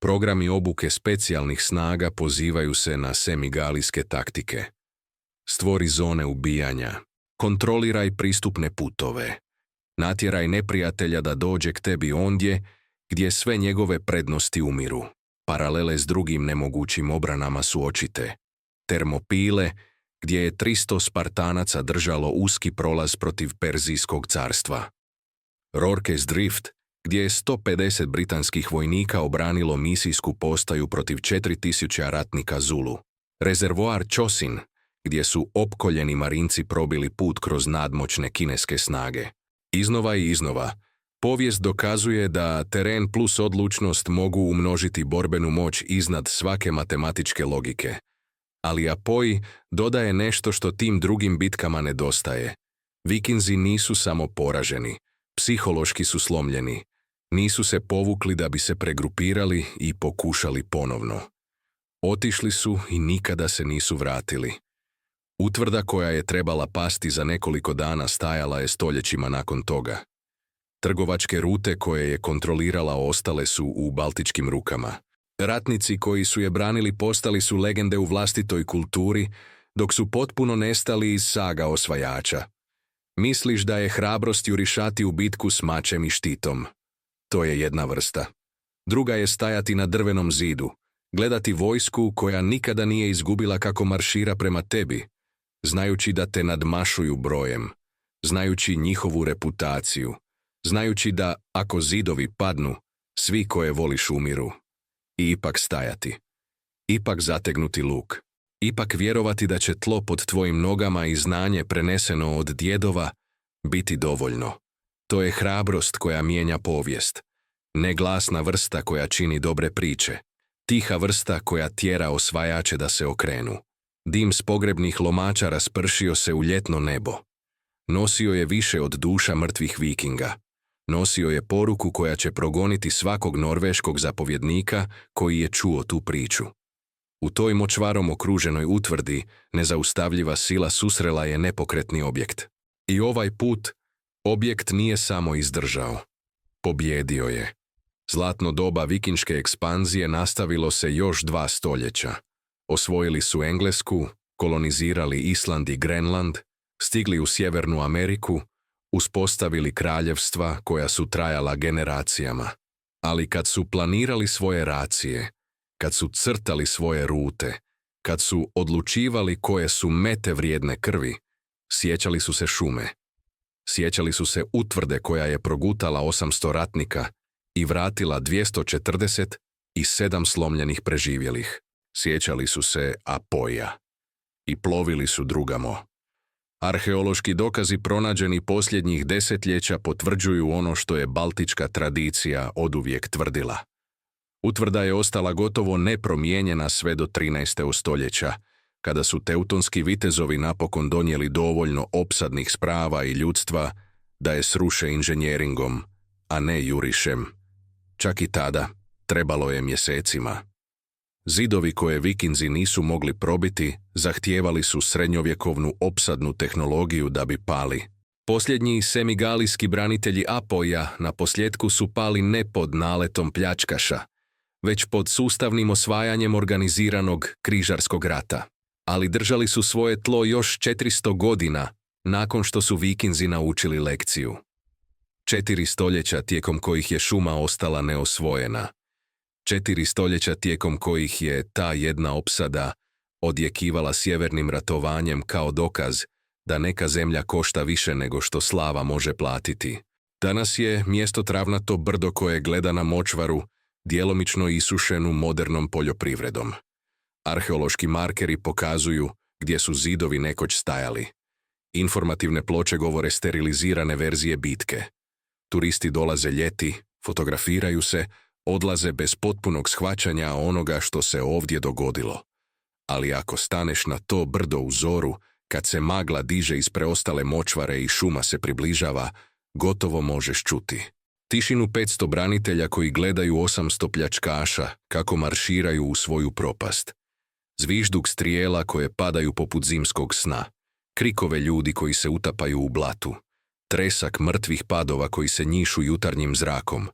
Programi obuke specijalnih snaga pozivaju se na semigalijske taktike. Stvori zone ubijanja. Kontroliraj pristupne putove. Natjeraj neprijatelja da dođe k tebi ondje gdje sve njegove prednosti umiru. Paralele s drugim nemogućim obranama su očite. Termopile, gdje je 300 Spartanaca držalo uski prolaz protiv Perzijskog carstva. Rorke's Drift, gdje je 150 britanskih vojnika obranilo misijsku postaju protiv 4000 ratnika Zulu. Rezervoar Chosin, gdje su opkoljeni marinci probili put kroz nadmoćne kineske snage. Iznova i iznova, povijest dokazuje da teren plus odlučnost mogu umnožiti borbenu moć iznad svake matematičke logike. Ali Apoi dodaje nešto što tim drugim bitkama nedostaje. Vikinzi nisu samo poraženi, psihološki su slomljeni. Nisu se povukli da bi se pregrupirali i pokušali ponovno. Otišli su i nikada se nisu vratili. Utvrda koja je trebala pasti za nekoliko dana stajala je stoljećima nakon toga. Trgovačke rute koje je kontrolirala ostale su u baltičkim rukama. Ratnici koji su je branili postali su legende u vlastitoj kulturi, dok su potpuno nestali iz saga osvajača. Misliš da je hrabrost jurišati u bitku s mačem i štitom. To je jedna vrsta. Druga je stajati na drvenom zidu, gledati vojsku koja nikada nije izgubila kako maršira prema tebi, znajući da te nadmašuju brojem, znajući njihovu reputaciju, znajući da, ako zidovi padnu, svi koje voliš umiru. I ipak stajati. Ipak zategnuti luk. Ipak vjerovati da će tlo pod tvojim nogama i znanje preneseno od djedova biti dovoljno. To je hrabrost koja mijenja povijest. Neglasna vrsta koja čini dobre priče. Tiha vrsta koja tjera osvajače da se okrenu. Dim s pogrebnih lomača raspršio se u ljetno nebo. Nosio je više od duša mrtvih vikinga. Nosio je poruku koja će progoniti svakog norveškog zapovjednika koji je čuo tu priču. U toj močvarom okruženoj utvrdi nezaustavljiva sila susrela je nepokretni objekt. I ovaj put objekt nije samo izdržao. Pobjedio je. Zlatno doba vikinške ekspanzije nastavilo se još 2 stoljeća. Osvojili su Englesku, kolonizirali Island i Grenland, stigli u Sjevernu Ameriku, uspostavili kraljevstva koja su trajala generacijama. Ali kad su planirali svoje racije, kad su crtali svoje rute, kad su odlučivali koje su mete vrijedne krvi, sjećali su se šume. Sjećali su se utvrde koja je progutala 800 ratnika i vratila 247 slomljenih preživjelih. Sjećali su se Apoija. I plovili su drugamo. Arheološki dokazi pronađeni posljednjih desetljeća potvrđuju ono što je baltička tradicija oduvijek tvrdila. Utvrda je ostala gotovo nepromijenjena sve do 13. stoljeća, kada su teutonski vitezovi napokon donijeli dovoljno opsadnih sprava i ljudstva da je sruše inženjeringom, a ne jurišem. Čak i tada trebalo je mjesecima. Zidovi koje Vikinzi nisu mogli probiti zahtijevali su srednjovjekovnu opsadnu tehnologiju da bi pali. Posljednji semigalijski branitelji Apoja na posljedku su pali ne pod naletom pljačkaša, već pod sustavnim osvajanjem organiziranog križarskog rata. Ali držali su svoje tlo još 400 godina nakon što su Vikinzi naučili lekciju. 4 stoljeća tijekom kojih je šuma ostala neosvojena. 4 stoljeća tijekom kojih je ta jedna opsada odjekivala sjevernim ratovanjem kao dokaz da neka zemlja košta više nego što slava može platiti. Danas je mjesto travnato brdo koje gleda na močvaru, djelomično isušenu modernom poljoprivredom. Arheološki markeri pokazuju gdje su zidovi nekoć stajali. Informativne ploče govore sterilizirane verzije bitke. Turisti dolaze ljeti, fotografiraju se, odlaze bez potpunog shvaćanja onoga što se ovdje dogodilo. Ali ako staneš na to brdo u zoru, kad se magla diže iz preostale močvare i šuma se približava, gotovo možeš čuti. Tišinu 500 branitelja koji gledaju 800 pljačkaša kako marširaju u svoju propast. Zvižduk strijela koje padaju poput zimskog sna. Krikove ljudi koji se utapaju u blatu. Tresak mrtvih padova koji se njišu jutarnjim zrakom.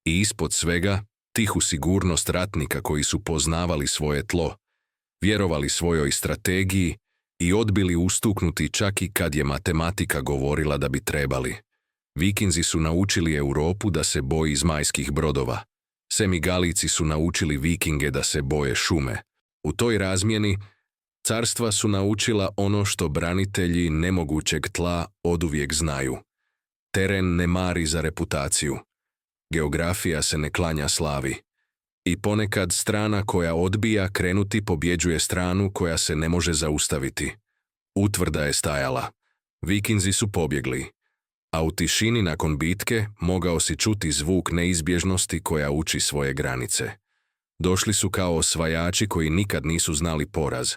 I ispod svega, tihu sigurnost ratnika koji su poznavali svoje tlo, vjerovali svojoj strategiji i odbili ustuknuti čak i kad je matematika govorila da bi trebali. Vikinzi su naučili Europu da se boji zmajskih brodova. Semigalijci su naučili Vikinge da se boje šume. U toj razmjeni carstva su naučila ono što branitelji nemogućeg tla oduvijek znaju. Teren ne mari za reputaciju. Geografija se ne klanja slavi. I ponekad strana koja odbija krenuti pobjeđuje stranu koja se ne može zaustaviti. Utvrda je stajala. Vikinzi su pobjegli. A u tišini nakon bitke mogao si čuti zvuk neizbježnosti koja uči svoje granice. Došli su kao osvajači koji nikad nisu znali poraz.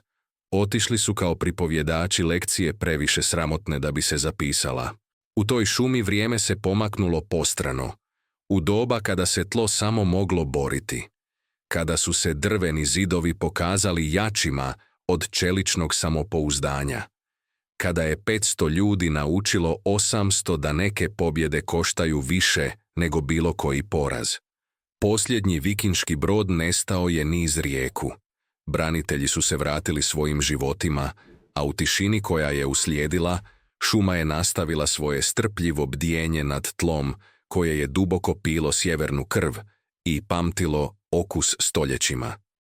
Otišli su kao pripovjedači lekcije previše sramotne da bi se zapisala. U toj šumi vrijeme se pomaknulo postrano. U doba kada se tlo samo moglo boriti. Kada su se drveni zidovi pokazali jačima od čeličnog samopouzdanja. Kada je 500 ljudi naučilo 800 da neke pobjede koštaju više nego bilo koji poraz. Posljednji vikinški brod nestao je niz rijeku. Branitelji su se vratili svojim životima, a u tišini koja je uslijedila, šuma je nastavila svoje strpljivo bdijenje nad tlom koje je duboko pilo sjevernu krv i pamtilo okus stoljećima.